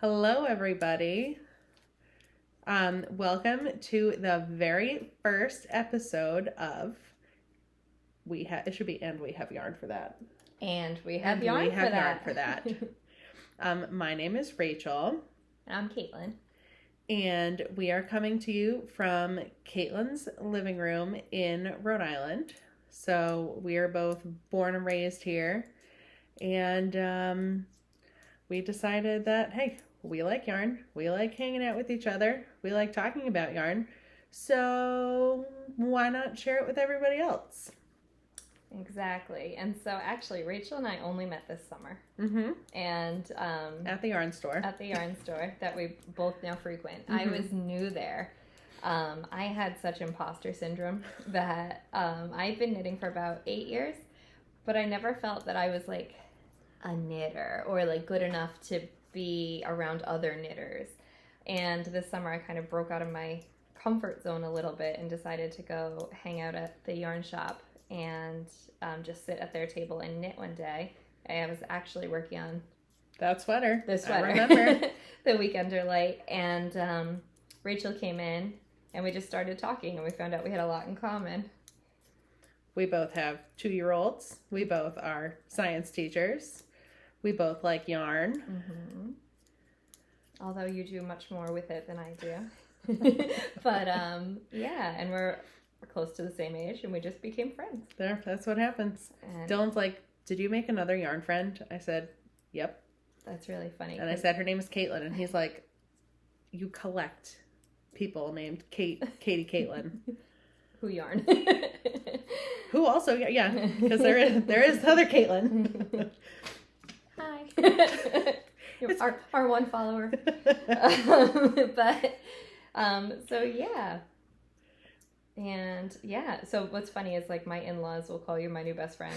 Hello, everybody. Welcome to the very first episode of it should be and we have yarn for that. And we have yarn for that. My name is Rachel. I'm Caitlyn. And we are coming to you from Caitlyn's living room in Rhode Island. So we are both born and raised here. And we decided that, hey, we like yarn. We like hanging out with each other. We like talking about yarn. So why not share it with everybody else? Exactly. And so actually, Rachel and I only met this summer. Mm-hmm. And at the yarn store. At the yarn store that we both now frequent. Mm-hmm. I was new there. I had such imposter syndrome that I've been knitting for about 8 years, but I never felt that I was like a knitter or like good enough to be around other knitters. And this summer I kind of broke out of my comfort zone a little bit and decided to go hang out at the yarn shop and just sit at their table and knit one day. I was actually working on the sweater. I remember. The Weekender Light. And Rachel came in and we just started talking and we found out we had a lot in common. We both have 2-year-olds. We both are science teachers. We both like yarn. Mm-hmm. Although you do much more with it than I do. But yeah, and we're close to the same age and we just became friends. There, that's what happens. And Dylan's like, did you make another yarn friend? I said, yep. That's really funny. And I said, her name is Caitlyn. And he's like, you collect people named Katie Caitlyn. Who yarn. Who also, yeah, because there is other Caitlyn. Hi. our one follower. But so yeah. And yeah, so what's funny is like my in-laws will call you my new best friend.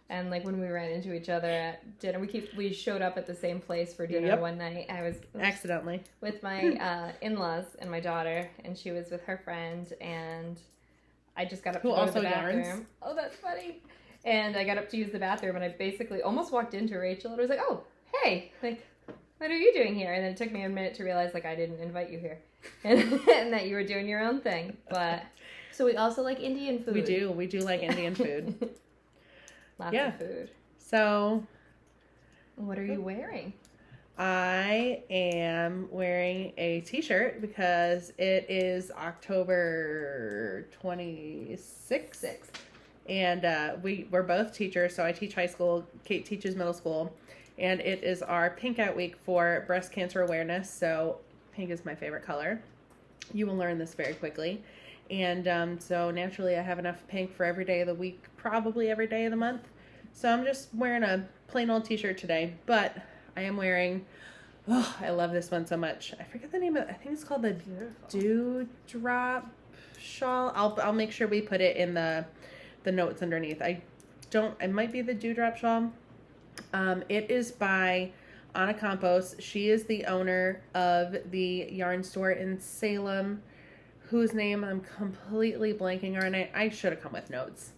And like when we ran into each other at dinner, we showed up at the same place for dinner one night. I was accidentally with my in-laws and my daughter, and she was with her friend, and I just got up to go to the bathroom. Yarns. Oh, that's funny. And I got up to use the bathroom, and I basically almost walked into Rachel, and I was like, oh, hey, like, what are you doing here? And then it took me a minute to realize, like, I didn't invite you here. And that you were doing your own thing. But, so we also like Indian food. We do like Indian food. Lots of food. So, what are you wearing? I am wearing a t-shirt because it is October 26th. And we're both teachers, so I teach high school, Kate teaches middle school, and it is our pink out week for breast cancer awareness, so pink is my favorite color. You will learn this very quickly. And so naturally I have enough pink for every day of the week, probably every day of the month. So I'm just wearing a plain old t-shirt today, but I am wearing, I love this one so much. I forget the name of it. I think it's called the Dewdrop Shawl. I'll make sure we put it in the notes underneath. It might be the Dewdrop Shawl. It is by Campos. She is the owner of the yarn store in Salem, whose name I'm completely blanking on. I should have come with notes.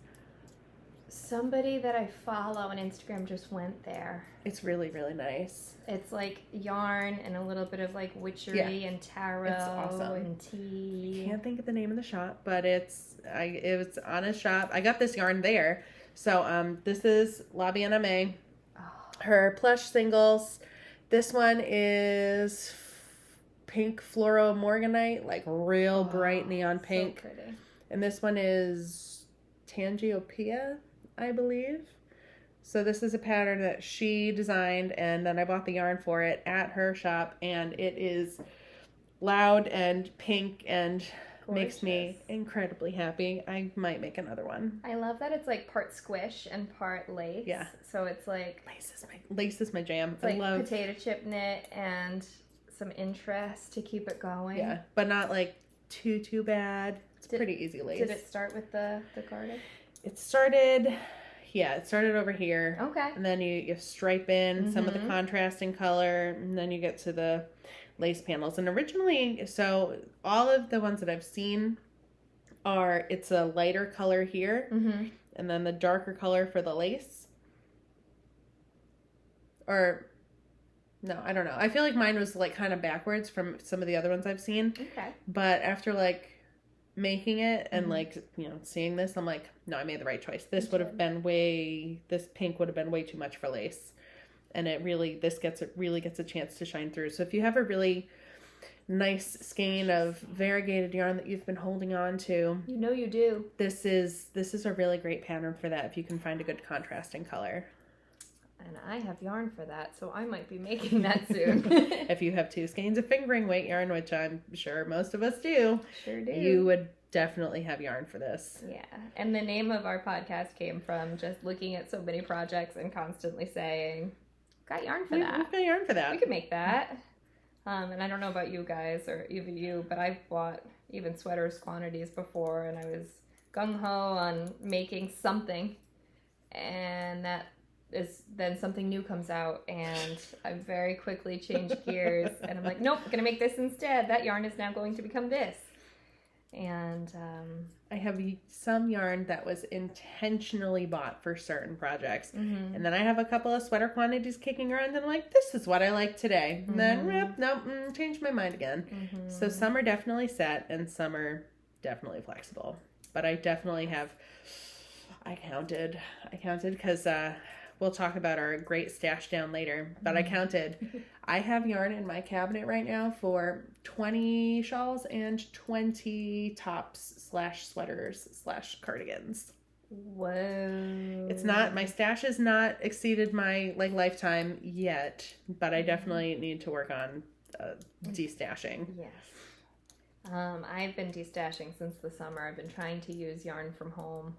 Somebody that I follow on Instagram just went there. It's really, really nice. It's like yarn and a little bit of like witchery and tarot. It's awesome. And tea. I can't think of the name of the shop, but it was on a shop. I got this yarn there. So this is Aimee. Oh. Her plush singles. This one is pink fluoro morganite, like real bright neon pink. So pretty. And this one is Tangiopia, I believe. So this is a pattern that she designed, and then I bought the yarn for it at her shop, and it is loud and pink and makes me incredibly happy. I might make another one. I love that it's like part squish and part lace. Yeah. So it's like lace is my jam. It's like potato chip knit and some interest to keep it going. Yeah, but not like too bad. It's pretty easy lace. Did it start with the garter? It started over here. Okay. And then you stripe in some of the contrasting color, and then you get to the lace panels. And originally, so all of the ones that I've seen it's a lighter color here, and then the darker color for the lace. Or No, I don't know. I feel like mine was like kind of backwards from some of the other ones I've seen. Okay. But after like making it and like, you know, seeing this, I'm like, no, I made the right choice. This would have been this pink would have been way too much for lace. And it really gets a chance to shine through. So if you have a really nice skein of variegated yarn that you've been holding on to, you know you do. This is a really great pattern for that if you can find a good contrasting color. And I have yarn for that, so I might be making that soon. If you have 2 skeins of fingering weight yarn, which I'm sure most of us do, sure do. You would definitely have yarn for this. Yeah, and the name of our podcast came from just looking at so many projects and constantly saying, "Got yarn for that. We've got yarn for that. We could make that." And I don't know about you guys or even you, but I've bought even sweaters quantities before, and I was gung-ho on making something, and that is then something new comes out, and I very quickly change gears, and I'm like, nope, I'm going to make this instead. That yarn is now going to become this. And I have some yarn that was intentionally bought for certain projects. And then I have a couple of sweater quantities kicking around and I'm like, this is what I like today. And then, changed my mind again. So some are definitely set and some are definitely flexible. But I definitely have, I counted because we'll talk about our great stash down later. But I counted. I have yarn in my cabinet right now for 20 shawls and 20 tops / sweaters / cardigans. Whoa. It's not, my stash has not exceeded my lifetime yet, but I definitely need to work on destashing. Yes. I've been destashing since the summer. I've been trying to use yarn from home.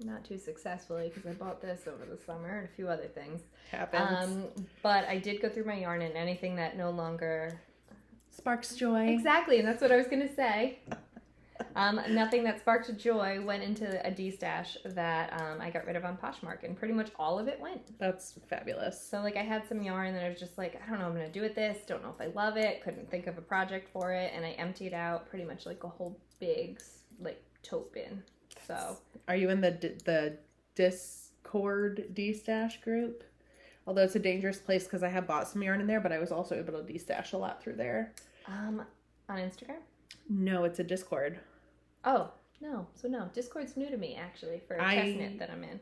Not too successfully because I bought this over the summer and a few other things. Happens. But I did go through my yarn and anything that no longer sparks joy. Exactly, and that's what I was going to say. Nothing that sparked joy went into a destash that I got rid of on Poshmark, and pretty much all of it went. That's fabulous. So I had some yarn that I was just like, I don't know what I'm going to do with this. Don't know if I love it. Couldn't think of a project for it, and I emptied out pretty much a whole big tote bin. So, are you in the Discord destash group? Although it's a dangerous place because I have bought some yarn in there, but I was also able to destash a lot through there. On Instagram? No, it's a Discord. Oh, no. So no, Discord's new to me actually for Chestnut that I'm in.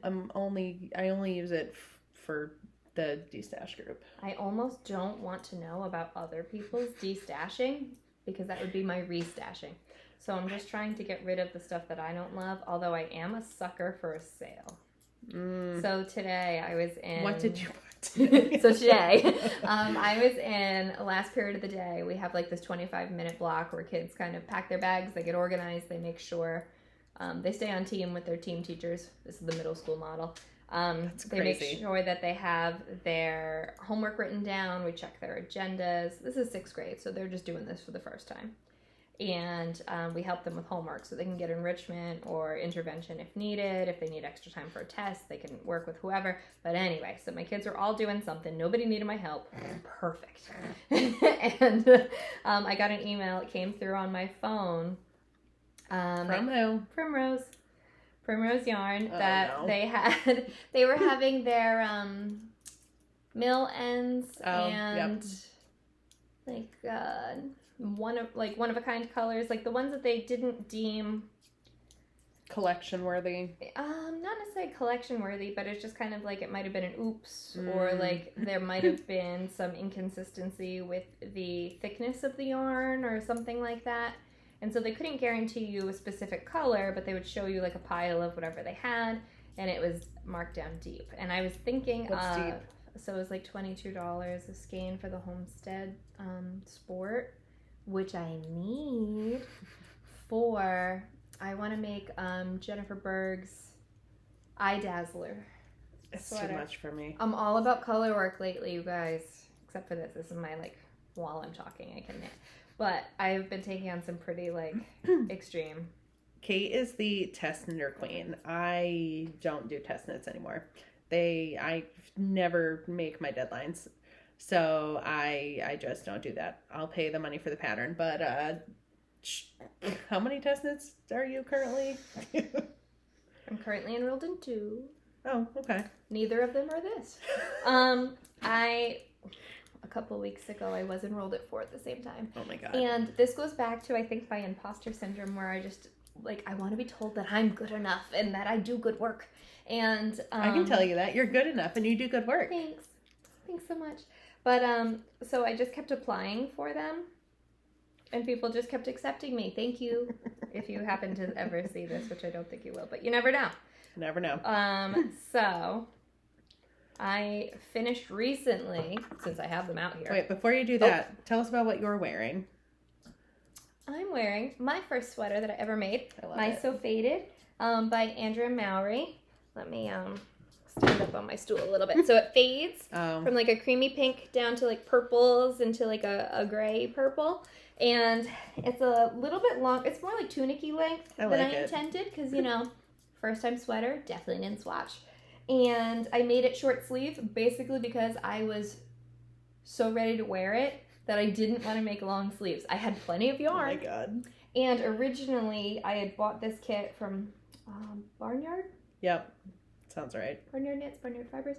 I only use it for the destash group. I almost don't want to know about other people's destashing because that would be my restashing. So I'm just trying to get rid of the stuff that I don't love, although I am a sucker for a sale. So today I was in... What did you buy today? So today I was in last period of the day. We have this 25-minute block where kids kind of pack their bags, they get organized, they make sure they stay on team with their team teachers. This is the middle school model. That's they crazy. make sure that they have their homework written down. We check their agendas. This is 6th grade, so they're just doing this for the first time. And we help them with homework so they can get enrichment or intervention if needed. If they need extra time for a test, they can work with whoever. But anyway, so my kids are all doing something. Nobody needed my help. Perfect. And I got an email. It came through on my phone. From who? Primrose Yarn that they had. They were having their mill ends and one of a kind colors, the ones that they didn't deem collection worthy. Not necessarily collection worthy, but it's just kind of it might have been an oops, or there might have been some inconsistency with the thickness of the yarn or something like that. And so they couldn't guarantee you a specific color, but they would show you a pile of whatever they had, and it was marked down deep. And I was thinking What's deep? So it was $22 a skein for the Homestead Sport, which I need for, I want to make Jennifer Berg's Eye Dazzler. It's sweater. Too much for me. I'm all about color work lately, you guys. Except for this. This is my, while I'm talking, I can knit. But I've been taking on some pretty, extreme. Kate is the test knitter queen. I don't do test knits anymore. I never make my deadlines. So I just don't do that. I'll pay the money for the pattern. But how many test knits are you currently? I'm currently enrolled in 2. Oh, okay. Neither of them are this. A couple weeks ago. I was enrolled at 4 at the same time. Oh my God. And this goes back to, I think, my imposter syndrome, where I just, like, I want to be told that I'm good enough and that I do good work. And I can tell you that. You're good enough and you do good work. Thanks. Thanks so much. But, so I just kept applying for them. And people just kept accepting me. Thank you. If you happen to ever see this, which I don't think you will, but you never know. Never know. So I finished recently, since I have them out here. Wait, before you do that, tell us about what you're wearing. I'm wearing my first sweater that I ever made. I love my it. So Faded by Andrea and Mowry. Let me stand up on my stool a little bit. So it fades from like a creamy pink down to like purples into like a gray purple. And it's a little bit long. It's more like tunic-y length than I intended because, you know, first time sweater, definitely didn't swatch. And I made it short sleeve basically because I was so ready to wear it that I didn't want to make long sleeves. I had plenty of yarn. Oh my God. And originally I had bought this kit from Barnyard. Yep. Sounds right. Barnyard Knits, Barnyard Fibers.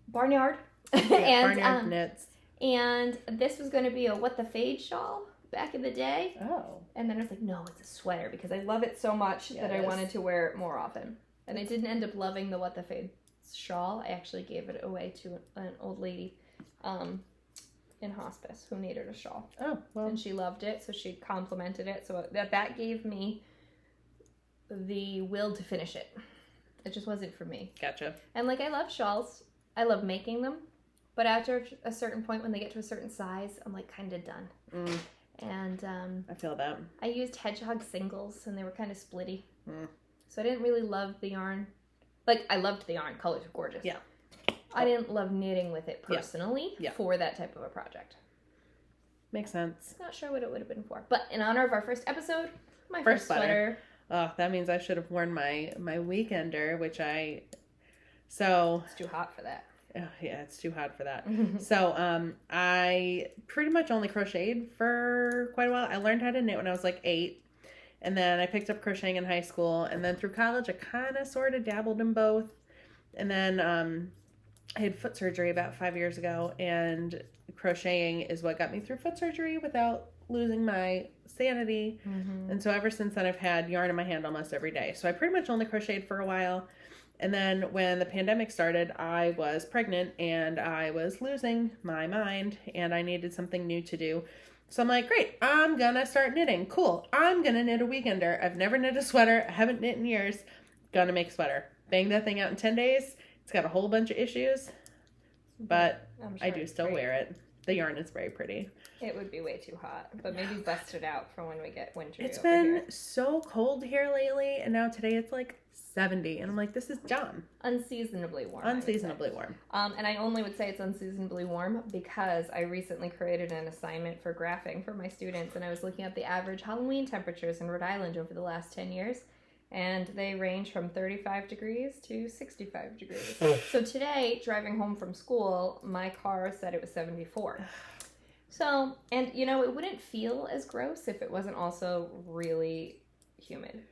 Barnyard. Yeah, and, Barnyard Knits. And this was going to be a What the Fade shawl back in the day. Oh. And then I was like, no, it's a sweater because I love it so much that I wanted to wear it more often. And I didn't end up loving the What the Fade shawl. I actually gave it away to an old lady in hospice who needed a shawl. Oh, well. And she loved it, so she complimented it. So that gave me the will to finish it. It just wasn't for me. Gotcha. And like, I love shawls. I love making them. But after a certain point, when they get to a certain size, I'm like kind of done. Mm. And I feel that. I used hedgehog singles, and they were kind of splitty. Mm. So I didn't really love the yarn. Like, I loved the yarn. Colors were gorgeous. Yeah. I didn't love knitting with it personally for that type of a project. Makes sense. Not sure what it would have been for. But in honor of our first episode, my first sweater. Oh, that means I should have worn my weekender, which so... It's too hot for that. Oh, yeah, it's too hot for that. So, I pretty much only crocheted for quite a while. I learned how to knit when I was like 8. And then I picked up crocheting in high school. And then through college, I kind of sort of dabbled in both. And then I had foot surgery about 5 years ago. And crocheting is what got me through foot surgery without losing my sanity. Mm-hmm. And so ever since then, I've had yarn in my hand almost every day. So I pretty much only crocheted for a while. And then when the pandemic started, I was pregnant and I was losing my mind and I needed something new to do. So I'm like, great, I'm gonna start knitting. Cool. I'm gonna knit a weekender. I've never knit a sweater. I haven't knit in years. Gonna make a sweater. Bang that thing out in 10 days. It's got a whole bunch of issues, but sure I do still wear it. The yarn is very pretty. It would be way too hot, but maybe bust it out for when we get winter. It's been so cold here lately, and now today it's like 70, and I'm like, this is dumb. Unseasonably warm. Unseasonably warm. And I only would say it's unseasonably warm because I recently created an assignment for graphing for my students, and I was looking at the average Halloween temperatures in Rhode Island over the last 10 years, and they range from 35 degrees to 65 degrees. So today, driving home from school, my car said it was 74. So, and you know, it wouldn't feel as gross if it wasn't also really humid.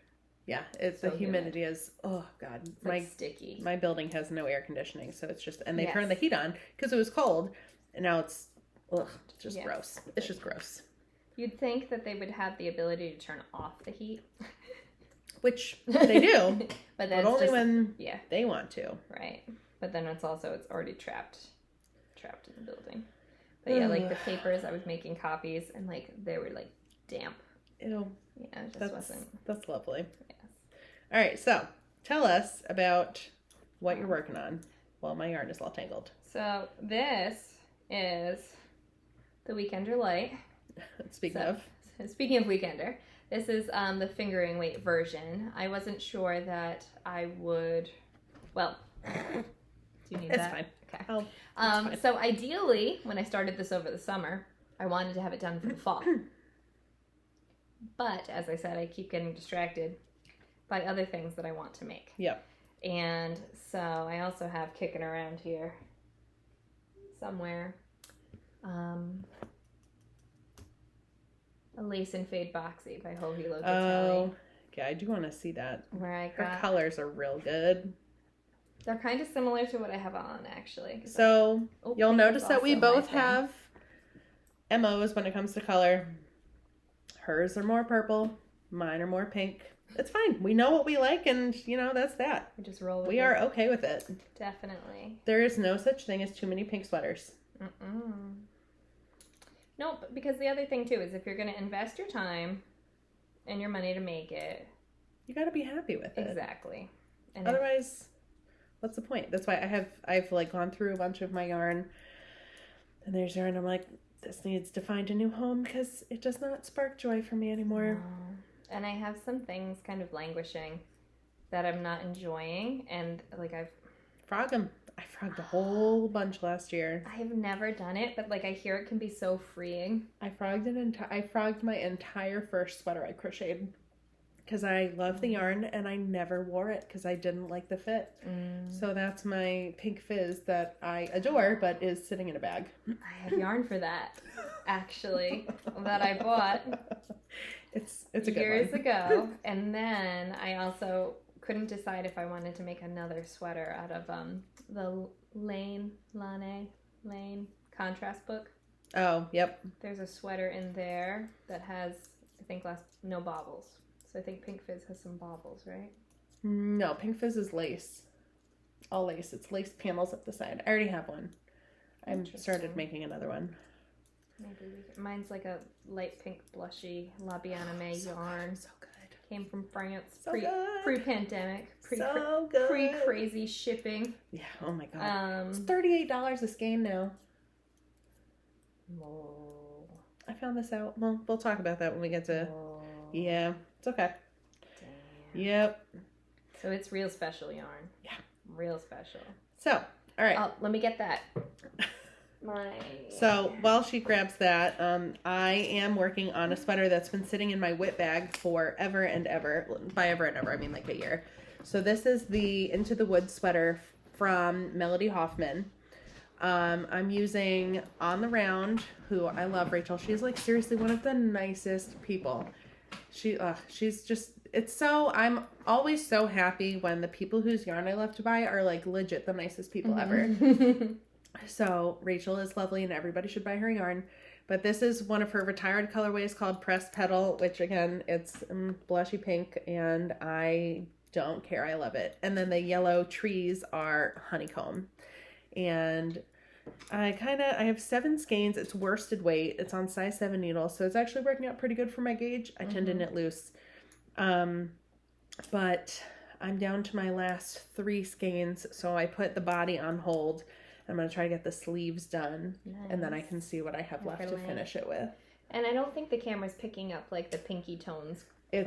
Yeah, it's so the humidity is, oh God. It's like sticky. My building has no air conditioning, so it's just, and they turned the heat on because it was cold, and now it's, just gross. It's just gross. You'd think that they would have the ability to turn off the heat. Which they do, but only when they want to. Right. But then it's already trapped in the building. But yeah, like the papers, I was making copies, and like they were like damp. Ew. Yeah, it just wasn't. That's lovely. Yes. All right, so tell us about what you're working on. Well, my yarn is all tangled. So this is the Weekender Light. Speaking of Weekender, this is the fingering weight version. I wasn't sure that I would. Well, do you need that? It's fine. Okay. Fine. So ideally, when I started this over the summer, I wanted to have it done for the fall. But as I said, I keep getting distracted by other things that I want to make. Yep. And so I also have kicking around here somewhere a Lace and Fade Boxy by Ho Hilo Tannei. Yeah, I do want to see that. Where I Her colors are real good. They're kind of similar to what I have on, actually. So you'll notice that we both have MOs when it comes to color. Hers are more purple. Mine are more pink. It's fine. We know what we like, and, that's that. We just roll with it. We are okay with it. Definitely. There is no such thing as too many pink sweaters. Nope, because the other thing, too, is if you're going to invest your time and your money to make it... You got to be happy with it. Exactly. And otherwise, what's the point? That's why I've like gone through a bunch of my yarn, and there's yarn I'm like, this needs to find a new home because it does not spark joy for me anymore. And I have some things kind of languishing that I'm not enjoying, and like I frogged a whole bunch last year. I have never done it, but like I hear it can be so freeing. I frogged my entire first sweater I crocheted because I love the yarn, and I never wore it because I didn't like the fit. So that's my pink fizz that I adore, but is sitting in a bag. I have yarn for that, actually, that I bought. It's a good years one. ago, and then I also couldn't decide if I wanted to make another sweater out of the Lane contrast book. Oh, yep. There's a sweater in there that has, I think, no bobbles. So I think Pink Fizz has some bobbles, right? No, Pink Fizz is lace. All lace. It's lace panels up the side. I already have one. I started making another one. Maybe mine's like a light pink blushy Labianime yarn. So good. Came from France. Pre-pandemic. Pre-crazy shipping. Yeah. Oh my god. It's $38 a skein now. Whoa. I found this out. Well, we'll talk about that when we get to. Whoa. Yeah. It's okay. Damn. Yep. So it's real special yarn. Yeah. Real special. So, all right. Oh, let me get that. So while she grabs that, I am working on a sweater that's been sitting in my whip bag for ever and ever. By ever and ever, I mean like a year. So this is the Into the Woods sweater from Melody Hoffman. I'm using On the Round, who I love, Rachel. She's like seriously one of the nicest people. She's just, I'm always so happy when the people whose yarn I love to buy are like legit the nicest people ever. So Rachel is lovely and everybody should buy her yarn. But this is one of her retired colorways called Pressed Petal, which again, it's blushy pink and I don't care. I love it. And then the yellow trees are honeycomb. And I have 7 skeins. It's worsted weight. It's on size 7 needles. So it's actually working out pretty good for my gauge. I tend to knit loose. But I'm down to my last 3 skeins. So I put the body on hold. I'm going to try to get the sleeves done, and then I can see what I have left to finish it with. And I don't think the camera's picking up, like, the pinky tones as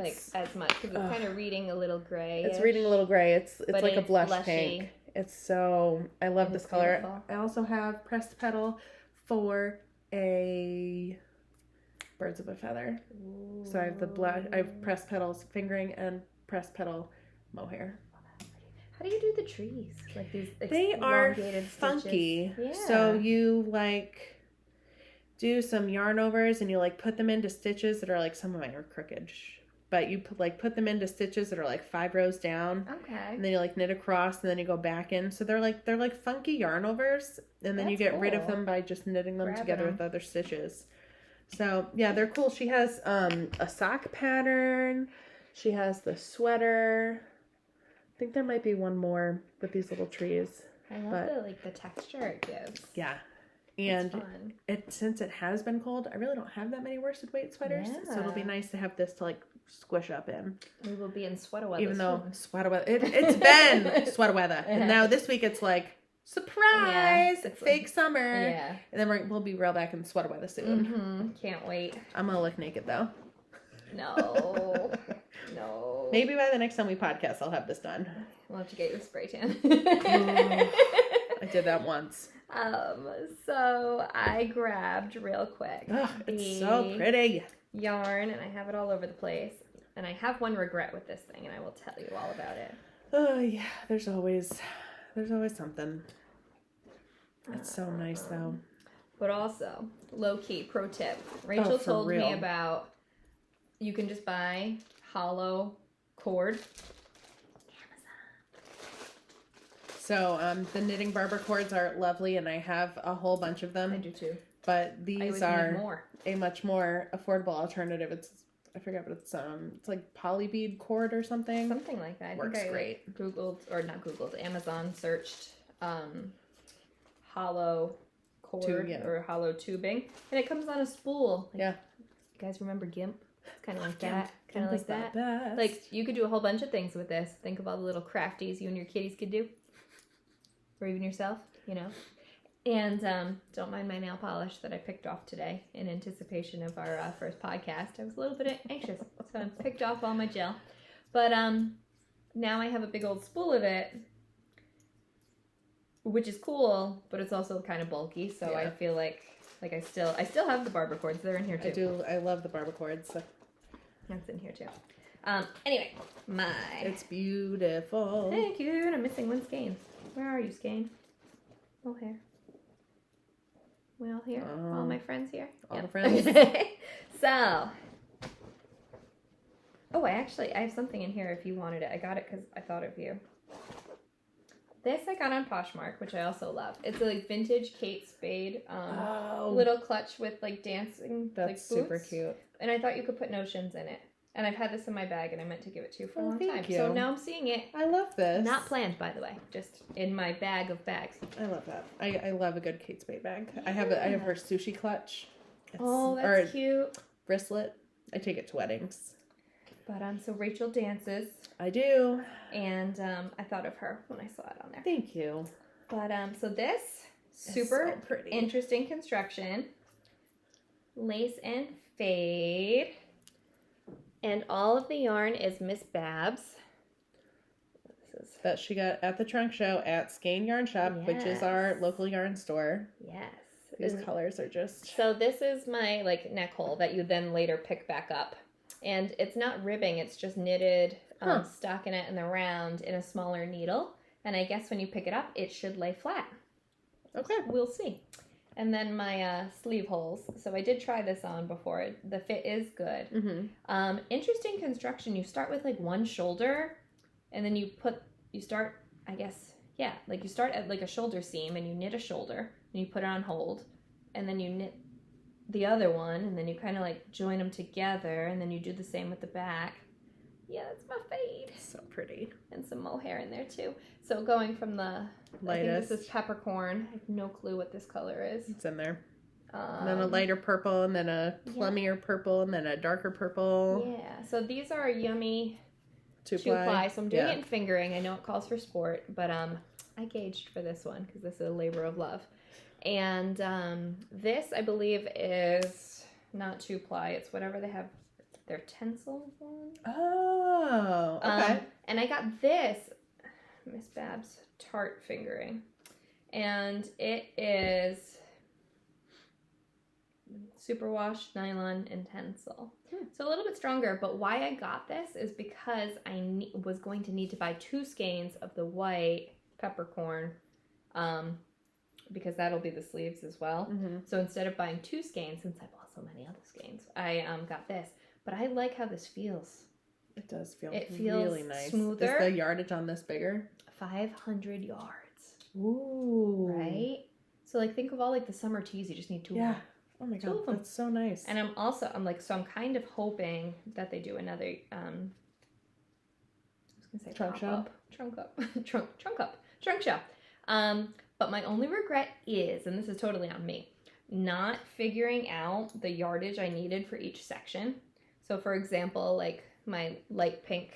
much, because it's kind of reading a little gray. It's reading a little gray. It's like a blush pink. I love this color. Beautiful. I also have Pressed Petal for a Birds of a Feather. Ooh. So I have Pressed Petals fingering and Pressed Petal mohair. How do you do the trees? Like these they are funky. Yeah. So you like do some yarn overs and you like put them into stitches that are like, some of mine are crooked, but you put them into stitches that are like 5 rows down. Okay. And then you like knit across and then you go back in. So they're like funky yarn overs, and then you get rid of them by just knitting them together with other stitches. So yeah, they're cool. She has a sock pattern. She has the sweater. I think there might be one more with these little trees. I love the texture it gives. Yeah. And since it has been cold, I really don't have that many worsted weight sweaters. Yeah. So it'll be nice to have this to like squish up in. We will be in sweater weather. Even though sweater weather, it's been sweater weather. And now this week it's like, surprise, fake summer. Yeah. And then we'll be real back in sweater weather soon. Mm-hmm. Can't wait. I'm going to look naked though. No. Maybe by the next time we podcast, I'll have this done. We'll have to get you a spray tan. I did that once. So I grabbed real quick. Oh, it's so pretty. Yarn, and I have it all over the place. And I have one regret with this thing, and I will tell you all about it. Oh yeah, there's always something. It's so nice though. But also, low key pro tip. Rachel told me about. You can just buy hollow cord. So the knitting barber cords are lovely, and I have a whole bunch of them. I do too. But these are more. a much more affordable alternative. I forget what it's like poly bead cord or something. Something like that. Works great. Amazon searched hollow cord or hollow tubing, and it comes on a spool. Like, yeah. You guys remember GIMP? It's kind of like that. Kind of like that. Best. Like, you could do a whole bunch of things with this. Think of all the little crafties you and your kitties could do. Or even yourself, you know. And don't mind my nail polish that I picked off today in anticipation of our first podcast. I was a little bit anxious, so I picked off all my gel. But now I have a big old spool of it, which is cool, but it's also kind of bulky. So I feel like I still have the barber cords. They're in here too. I do. I love the barber cords. So. That's in here too. Anyway, it's beautiful. Thank you. And I'm missing one skein. Where are you, Skein? Oh, here. We all here? All my friends here? All the friends. So. Oh, I have something in here if you wanted it. I got it because I thought of you. This I got on Poshmark, which I also love. It's a like vintage Kate Spade little clutch with like dancing boots. Super cute. And I thought you could put notions in it. And I've had this in my bag, and I meant to give it to you for a long time. You. So now I'm seeing it. I love this. Not planned, by the way. Just in my bag of bags. I love that. I love a good Kate Spade bag. Yeah. I have her sushi clutch. That's cute. Brislet. I take it to weddings. But so Rachel dances. I do. And I thought of her when I saw it on there. Thank you. But so this super so pretty. Interesting construction. Lace and fade. And all of the yarn is Miss Babs. That she got at the trunk show at Skein Yarn Shop, which is our local yarn store. Yes. These colors are just... So this is my like neck hole that you then later pick back up. And it's not ribbing, it's just knitted stockinette in the round in a smaller needle. And I guess when you pick it up, it should lay flat. Okay. We'll see. And then my sleeve holes. So I did try this on before. The fit is good. Mm-hmm. Interesting construction. You start with like one shoulder, and then you start at like a shoulder seam, and you knit a shoulder, and you put it on hold, and then you knit the other one, and then you kind of like join them together, and then you do the same with the back. Yeah, that's my fade. So pretty. And some mohair in there too. So going from the lightest. I think this is peppercorn. I have no clue what this color is. It's in there. And then a lighter purple, and then a plummier purple, and then a darker purple. Yeah. So these are yummy two-ply. So I'm doing it in fingering. I know it calls for sport, but I gauged for this one because this is a labor of love. And this, I believe, is not two-ply. It's whatever they have. Their tencel one. Oh, okay. And I got this Miss Babs tart fingering, and it is superwash nylon and tencel. So a little bit stronger. But why I got this is because I was going to need to buy 2 skeins of the white peppercorn, because that'll be the sleeves as well. Mm-hmm. So instead of buying 2 skeins, since I bought so many other skeins, I got this. But I like how this feels. It does feel really nice. Smoother. Is the yardage on this bigger? 500 yards. Ooh. Right? So like think of all like the summer tees, you just need 2 of them. Oh my god, that's so nice. And I'm kind of hoping that they do another I was gonna say trunk shop. But my only regret is, and this is totally on me, not figuring out the yardage I needed for each section. So for example, like my light pink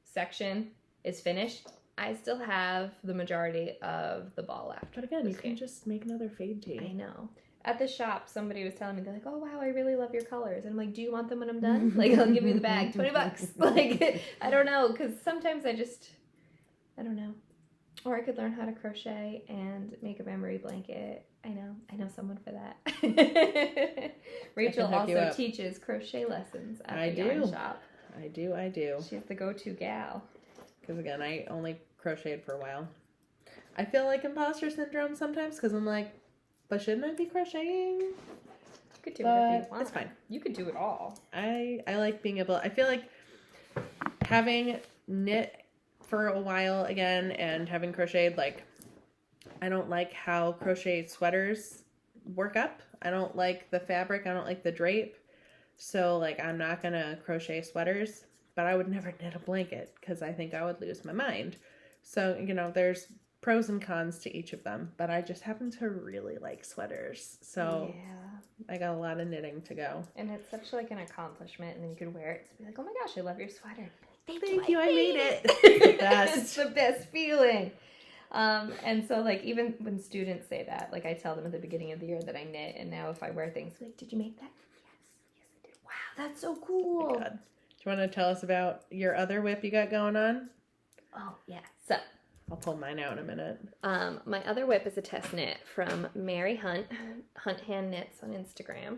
section is finished. I still have the majority of the ball left. But again, you can just make another fade tee. I know. At the shop, somebody was telling me, they're like, oh wow, I really love your colors. And I'm like, do you want them when I'm done? Like, I'll give you the bag, $20. Like, I don't know, because sometimes I don't know. Or I could learn how to crochet and make a memory blanket. I know someone for that. Rachel also teaches crochet lessons at the yarn shop. I do. She's the go-to gal. Because again, I only crocheted for a while. I feel like imposter syndrome sometimes because I'm like, but shouldn't I be crocheting? You could do whatever you want. It's fine. You could do it all. I like being able. I feel like having knit for a while again and having crocheted like I don't like how crochet sweaters work up. I don't like the fabric. I don't like the drape. So, like, I'm not going to crochet sweaters, but I would never knit a blanket because I think I would lose my mind. So, you know, there's pros and cons to each of them, but I just happen to really like sweaters. So I got a lot of knitting to go. And it's such like an accomplishment, and then you could wear it to be like, oh my gosh, I love your sweater. Thank you, I made it. It's the best. It's the best feeling. And so like even when students say that, like I tell them at the beginning of the year that I knit, and now if I wear things, like, did you make that? Yes, I did. Wow, that's so cool. Oh my God. Do you want to tell us about your other whip you got going on? Oh yeah, so I'll pull mine out in a minute. My other whip is a test knit from Mary Hunt Hand Knits on Instagram.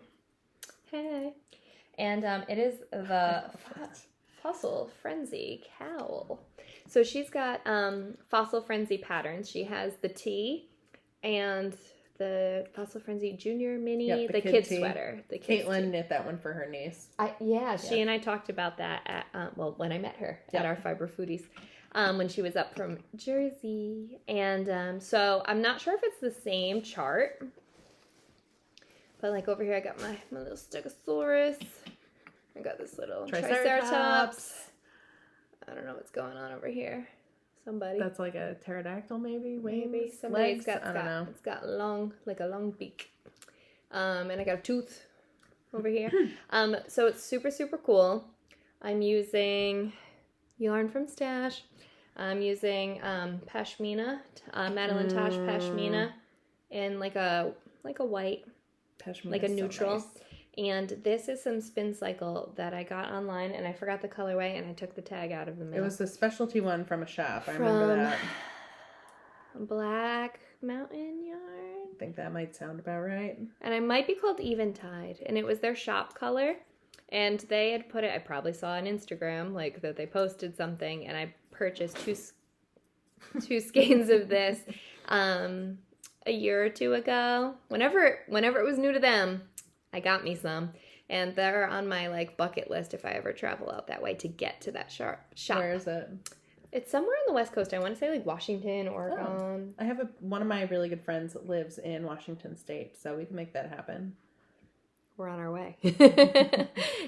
Hey. And it is the Fossil Frenzy Cowl. So she's got Fossil Frenzy patterns. She has the tee and the Fossil Frenzy Junior Mini, the kid sweater. The Caitlyn knit that one for her niece. She and I talked about that at, when I met her at our Fiber Foodies. When she was up from Jersey. And so I'm not sure if it's the same chart. But like over here I got my little Stegosaurus. I got this little Triceratops. I don't know what's going on over here. Somebody. That's like a pterodactyl maybe? Maybe. Somebody's got, I don't know. It's got a long beak. And I got a tooth over here. So it's super, super cool. I'm using yarn from Stash. I'm using pashmina, Madeline Tosh pashmina, in like a white, pashmina, like a neutral. So nice. And this is some Spin Cycle that I got online, and I forgot the colorway, and I took the tag out of the mail. It was the specialty one from a shop. I remember that. Black Mountain Yarn. I think that might sound about right. And it might be called Eventide, and it was their shop color. And they had put it, I probably saw on Instagram, like, that they posted something, and I purchased two skeins of this a year or two ago. Whenever it was new to them, I got me some. And they're on my, like, bucket list if I ever travel out that way to get to that shop. Where is it? It's somewhere on the West Coast. I want to say, like, Washington, Oregon. I have one of my really good friends that lives in Washington State, so we can make that happen. We're on our way.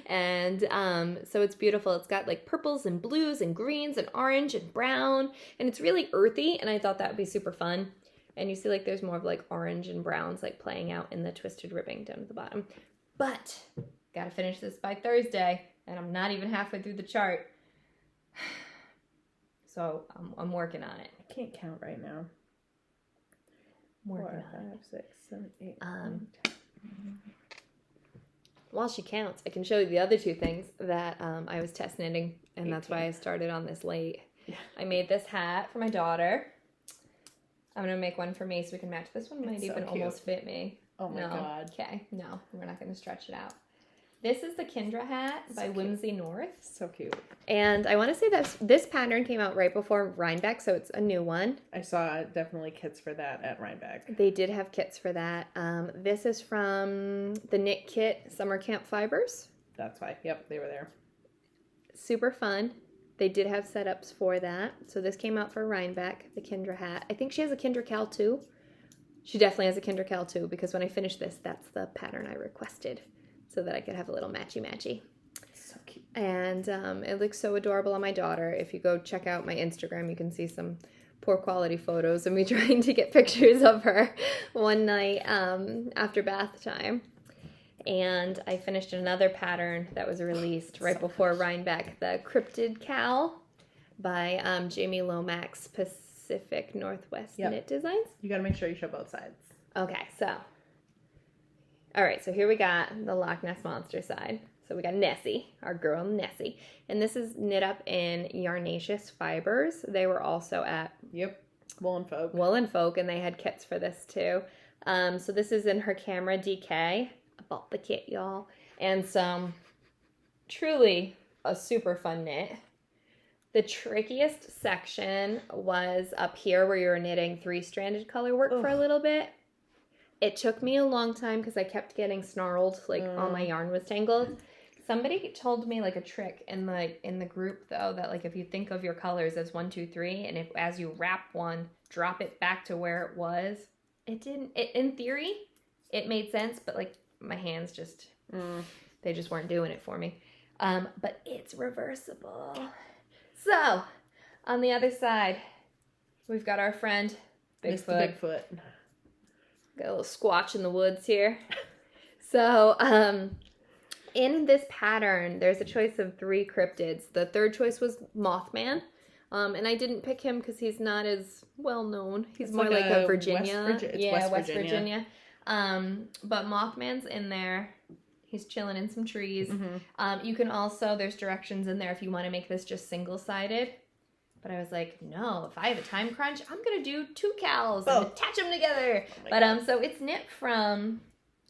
And so it's beautiful. It's got like purples and blues and greens and orange and brown. And it's really earthy. And I thought that would be super fun. And you see like there's more of like orange and browns like playing out in the twisted ribbing down at the bottom. But got to finish this by Thursday. And I'm not even halfway through the chart. So I'm working on it. I can't count right now. I'm working on 5, 6, 7, 8, 9, 10. While she counts, I can show you the other two things that I was test knitting, and 18. That's why I started on this late. Yeah. I made this hat for my daughter. I'm going to make one for me so we can match. This one might even almost fit me. Oh my God. Okay, no, we're not going to stretch it out. This is the Kindra hat by Whimsy North. So cute. And I want to say that this pattern came out right before Rhinebeck, so it's a new one. I saw definitely kits for that at Rhinebeck. They did have kits for that. This is from the Knit Kit Summer Camp Fibers. That's why. Yep, they were there. Super fun. They did have setups for that. So this came out for Rhinebeck, the Kindra hat. I think she has a Kindra Cowl too. She definitely has a Kindra Cowl too, because when I finished this, that's the pattern I requested, so that I could have a little matchy-matchy. So cute. And it looks so adorable on my daughter. If you go check out my Instagram, you can see some poor quality photos of me trying to get pictures of her one night after bath time. And I finished another pattern that was released right before Rhinebeck, the Cryptid Cowl by Jamie Lomax, Pacific Northwest Knit Designs. You got to make sure you show both sides. Okay, so... All right, so here we got the Loch Ness Monster side. So we got Nessie, our girl Nessie. And this is knit up in Yarnaceous Fibers. They were also at... Wool & Folk. Wool & Folk, and they had kits for this too. So this is in her camera DK. I bought the kit, y'all. And some truly a super fun knit. The trickiest section was up here where you were knitting 3-stranded color work for a little bit. It took me a long time because I kept getting snarled, like all my yarn was tangled. Somebody told me like a trick in the group though, that like if you think of your colors as 1, 2, 3, and if as you wrap one, drop it back to where it was. In theory, it made sense, but like my hands just they just weren't doing it for me. But it's reversible. So on the other side, we've got our friend Bigfoot. Mr. Bigfoot. Got a little squatch in the woods here. So, in this pattern, there's a choice of 3 cryptids. The third choice was Mothman. And I didn't pick him because he's not as well known. He's more like a Virginia. West Virginia. But Mothman's in there. He's chilling in some trees. Mm-hmm. You can also, there's directions in there if you want to make this just single-sided. But I was like, no, if I have a time crunch, I'm going to do 2 cowls and attach them together. So it's knit from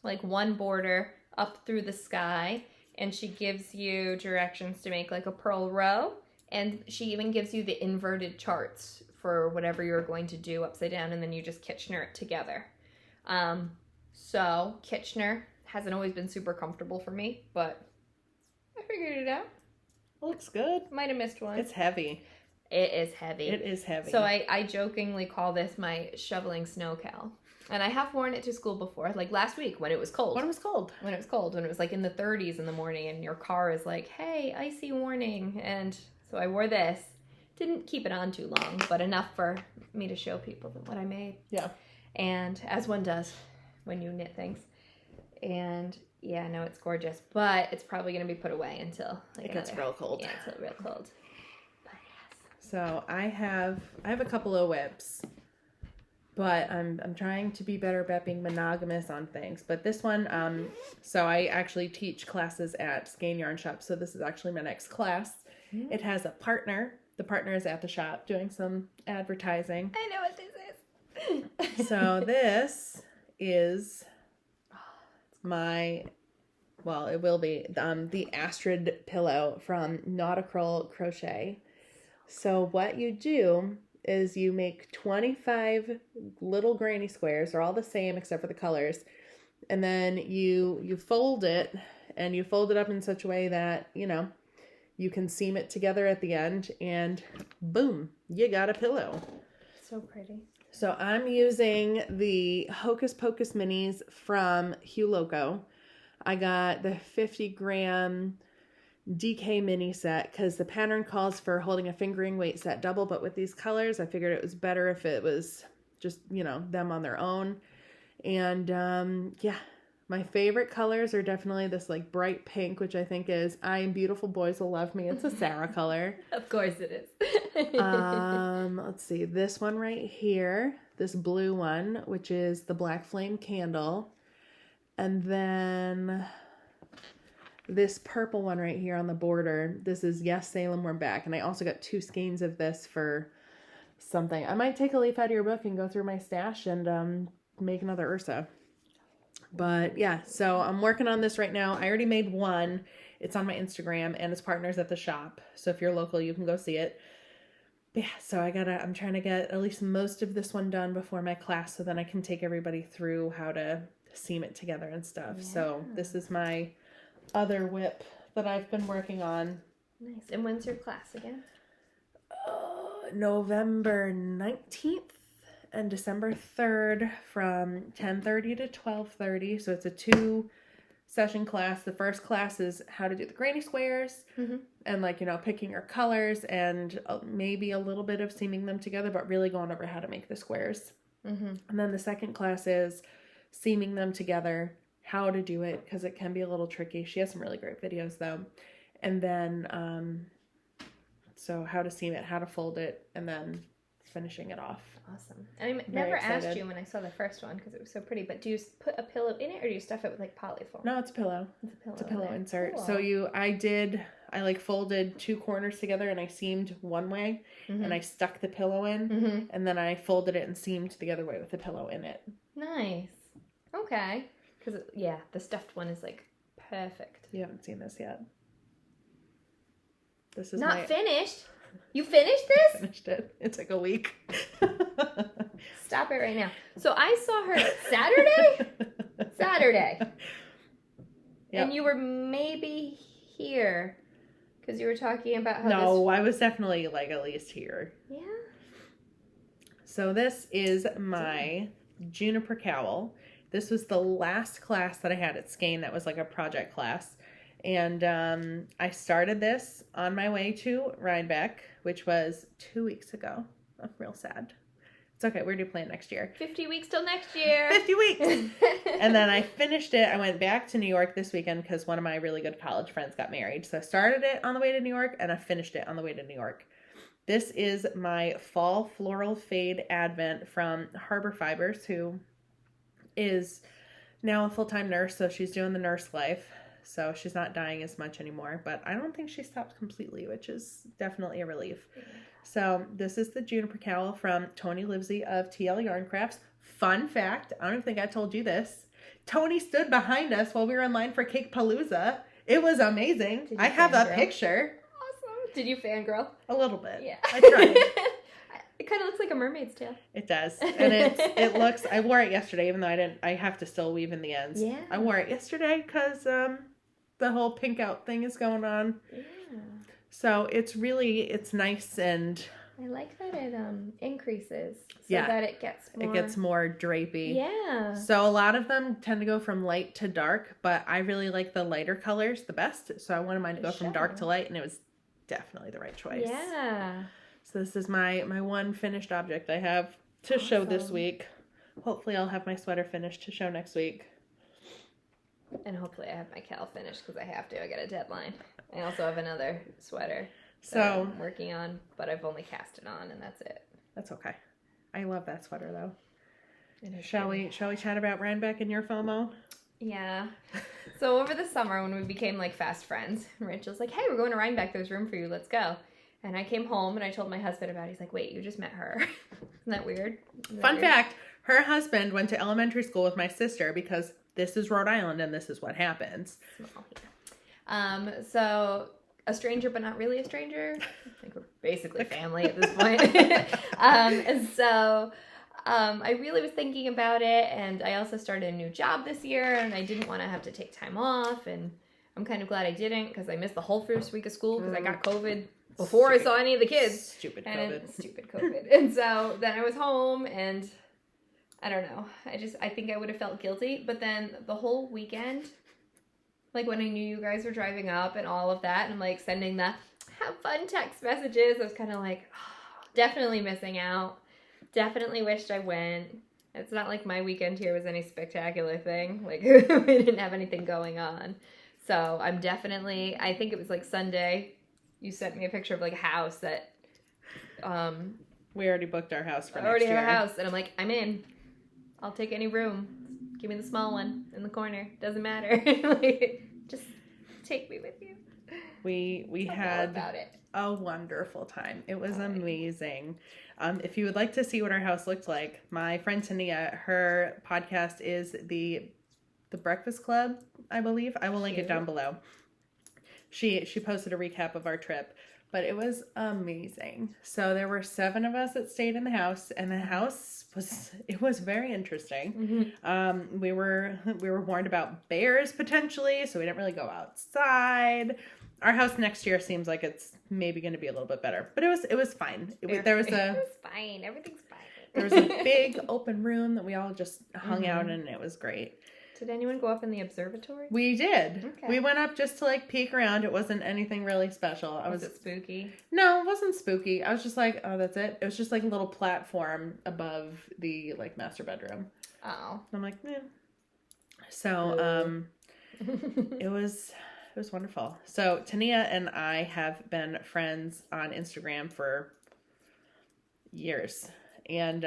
like one border up through the sky. And she gives you directions to make like a purl row. And she even gives you the inverted charts for whatever you're going to do upside down. And then you just Kitchener it together. So Kitchener hasn't always been super comfortable for me, but I figured it out. Looks good. Might have missed one. It's heavy. It is heavy. It is heavy. So I jokingly call this my shoveling snow cowl. And I have worn it to school before, like last week when it was cold. When it was cold. When it was cold. When it was like in the 30s in the morning and your car is like, hey, icy warning. And so I wore this. Didn't keep it on too long, but enough for me to show people what I made. Yeah. And as one does when you knit things. And yeah, no, it's gorgeous. But it's probably going to be put away until like it gets real cold. Yeah, until real cold. But yes. So I have a couple of whips. But I'm trying to be better about being monogamous on things. But this one, so I actually teach classes at Skein Yarn Shop. So this is actually my next class. Mm-hmm. It has a partner. The partner is at the shop doing some advertising. I know what this is. So this is it will be the Astrid pillow from Nautical Crochet. So what you do is you make 25 little granny squares. They're all the same except for the colors. And then you fold it, and you fold it up in such a way that, you can seam it together at the end, and boom, you got a pillow. So pretty. So I'm using the Hocus Pocus minis from Hue Loco. I got the 50-gram DK mini set because the pattern calls for holding a fingering weight set double, but with these colors I figured it was better if it was just them on their own. And my favorite colors are definitely this like bright pink, which I think is I Am Beautiful, Boys Will Love Me. It's a Sarah color. Of course it is. Let's see, this one right here, this blue one, which is the Black Flame Candle, and then this purple one right here on the border. This is Yes, Salem, We're Back. And I also got 2 skeins of this for something. I might take a leaf out of your book and go through my stash and make another Ursa. But yeah, so I'm working on this right now. I already made one. It's on my Instagram and it's partners at the shop. So if you're local, you can go see it. But yeah, so I'm trying to get at least most of this one done before my class so then I can take everybody through how to seam it together and stuff. Yeah. So this is my other whip that I've been working on. Nice. And when's your class again? November 19th and December 3rd from 10:30 to 12:30. So it's a 2-session class. The first class is how to do the granny squares and picking your colors and maybe a little bit of seaming them together, but really going over how to make the squares. Mm-hmm. And then the second class is seaming them together, how to do it, because it can be a little tricky. She has some really great videos though. And then so how to seam it, how to fold it, and then finishing it off. Awesome. And I never asked you when I saw the first one because it was so pretty, but do you put a pillow in it or do you stuff it with like polyfoam? No, it's a pillow. It's a pillow insert. Cool. So I folded 2 corners together and I seamed one way and I stuck the pillow in and then I folded it and seamed the other way with the pillow in it. Nice. Okay. Because, the stuffed one is like perfect. You haven't seen this yet. This is not finished. You finished this? I finished it. It took a week. Stop it right now. So I saw her Saturday. Yep. And you were maybe here. Because you were talking about how No, I was definitely, like, at least here. Yeah? So this is my Juniper Cowl. This was the last class that I had at Skein that was, like, a project class. And I started this on my way to Rhinebeck, which was 2 weeks ago. I'm real sad. It's okay. We're going to plan next year. 50 weeks till next year. 50 weeks. And then I finished it. I went back to New York this weekend because one of my really good college friends got married. So I started it on the way to New York and I finished it on the way to New York. This is my Fall Floral Fade Advent from Harbor Fibers, who is now a full-time nurse. So she's doing the nurse life. So she's not dying as much anymore. But I don't think she stopped completely, which is definitely a relief. So this is the Juniper Cowl from Toni Livesy of TL Yarn Crafts. Fun fact, I don't even think I told you this. Toni stood behind us while we were in line for Cake Palooza. It was amazing. I have a picture. Awesome. Did you fangirl? A little bit. Yeah. I tried. It kind of looks like a mermaid's tail. It does. And it looks, I wore it yesterday, even though I have to still weave in the ends. Yeah. I wore it yesterday because the whole pink out thing is going on. Yeah. So it's nice, and I like that it increases so yeah, that it gets more drapey. Yeah. So a lot of them tend to go from light to dark, but I really like the lighter colors the best. So I wanted mine to go from dark to light, and it was definitely the right choice. Yeah. So this is my one finished object I have to show this week. Hopefully I'll have my sweater finished to show next week. And hopefully I have my cowl finished because I have to. I got a deadline. I also have another sweater that I'm working on, but I've only cast it on, and that's it. That's okay. I love that sweater, though. Shall we chat about Rhinebeck and your FOMO? Yeah. So over the summer when we became like fast friends, Rachel's like, hey, we're going to Rhinebeck. There's room for you. Let's go. And I came home and I told my husband about it. He's like, wait, you just met her. Isn't that weird? Fun fact, her husband went to elementary school with my sister because this is Rhode Island and this is what happens. Small, yeah. So a stranger, but not really a stranger. I think we're basically family at this point. And so I really was thinking about it, and I also started a new job this year, and I didn't want to have to take time off, and I'm kind of glad I didn't because I missed the whole first week of school because I got COVID before I saw any of the kids. Stupid COVID. And so then I was home, and I don't know. I think I would have felt guilty. But then the whole weekend, like when I knew you guys were driving up and all of that, and I'm like sending the have fun text messages, I was kind of like, oh, definitely missing out. Definitely wished I went. It's not like my weekend here was any spectacular thing. Like we didn't have anything going on. So I'm definitely, I think it was like Sunday, you sent me a picture of like a house that we already booked our house for next year. I already have a house, and I'm like, I'm in. I'll take any room. Give me the small one in the corner. Doesn't matter. Like, just take me with you. We had about it. a wonderful time. It was amazing. If you would like to see what our house looked like, my friend Toni, her podcast is the Breakfast Club, I believe. I will link it down below. She posted a recap of our trip, but it was amazing. So there were 7 of us that stayed in the house, and the house was very interesting. Mm-hmm. We were warned about bears potentially, so we didn't really go outside. Our house next year seems like it's maybe going to be a little bit better, but it was fine. It was fine. Everything's fine. There was a big open room that we all just hung out in, and it was great. Did anyone go up in the observatory? We did. Okay. We went up just to like peek around. It wasn't anything really special. Was it spooky? No, it wasn't spooky. I was just like, oh, that's it. It was just like a little platform above the like master bedroom. Oh. And I'm like, yeah. So it was wonderful. So Tania and I have been friends on Instagram for years. And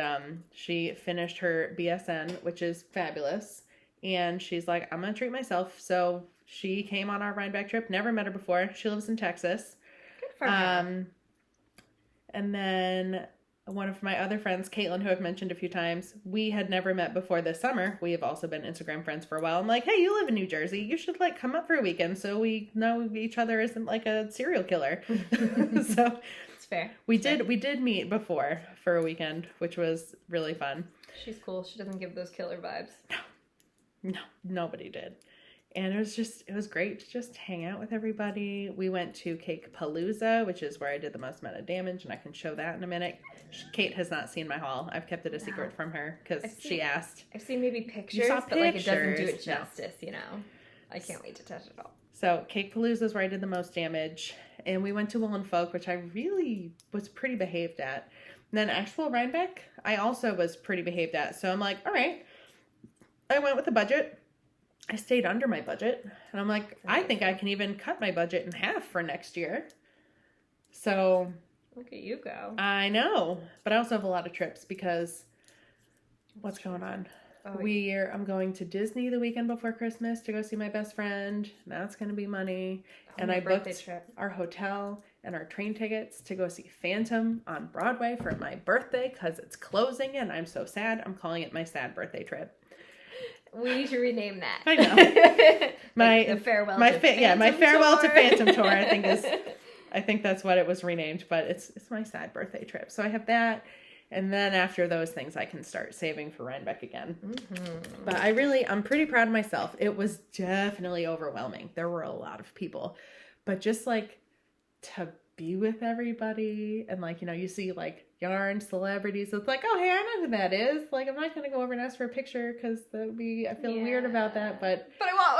she finished her BSN, which is fabulous. And she's like, I'm going to treat myself. So she came on our Rhinebeck trip. Never met her before. She lives in Texas. Good for her. And then one of my other friends, Caitlyn, who I've mentioned a few times, we had never met before this summer. We have also been Instagram friends for a while. I'm like, hey, you live in New Jersey. You should like come up for a weekend so we know each other isn't like a serial killer. So it's fair. We did meet before for a weekend, which was really fun. She's cool. She doesn't give those killer vibes. No, nobody did. And it was great to just hang out with everybody. We went to Cake Palooza, which is where I did the most amount of damage, and I can show that in a minute. Kate has not seen my haul. I've kept it a secret from her because she asked. I've seen maybe pictures, but like it doesn't do it justice, you know. I can't wait to touch it all. So Cake Palooza is where I did the most damage, and we went to Woollen Folk, which I really was pretty behaved at. And then actual Rhinebeck, I also was pretty behaved at. So I'm like, all right, I went with the budget. I stayed under my budget, and I'm like, I think I can even cut my budget in half for next year. So look at you go. I know, but I also have a lot of trips because what's going on? Oh, I'm going to Disney the weekend before Christmas to go see my best friend. That's going to be money. And I booked our hotel and our train tickets to go see Phantom on Broadway for my birthday because it's closing, and I'm so sad. I'm calling it my sad birthday trip. We need to rename that. I know. The farewell to Phantom my farewell tour. to Phantom tour. I think that's what it was renamed, but it's my sad birthday trip. So I have that, and then after those things, I can start saving for Rhinebeck again. Mm-hmm. But I'm pretty proud of myself. It was definitely overwhelming. There were a lot of people, but just like to be with everybody, and like, you know, you see like yarn celebrities. It's like, oh, hey, I know who that is. Like, I'm not going to go over and ask for a picture because I feel weird about that, but I want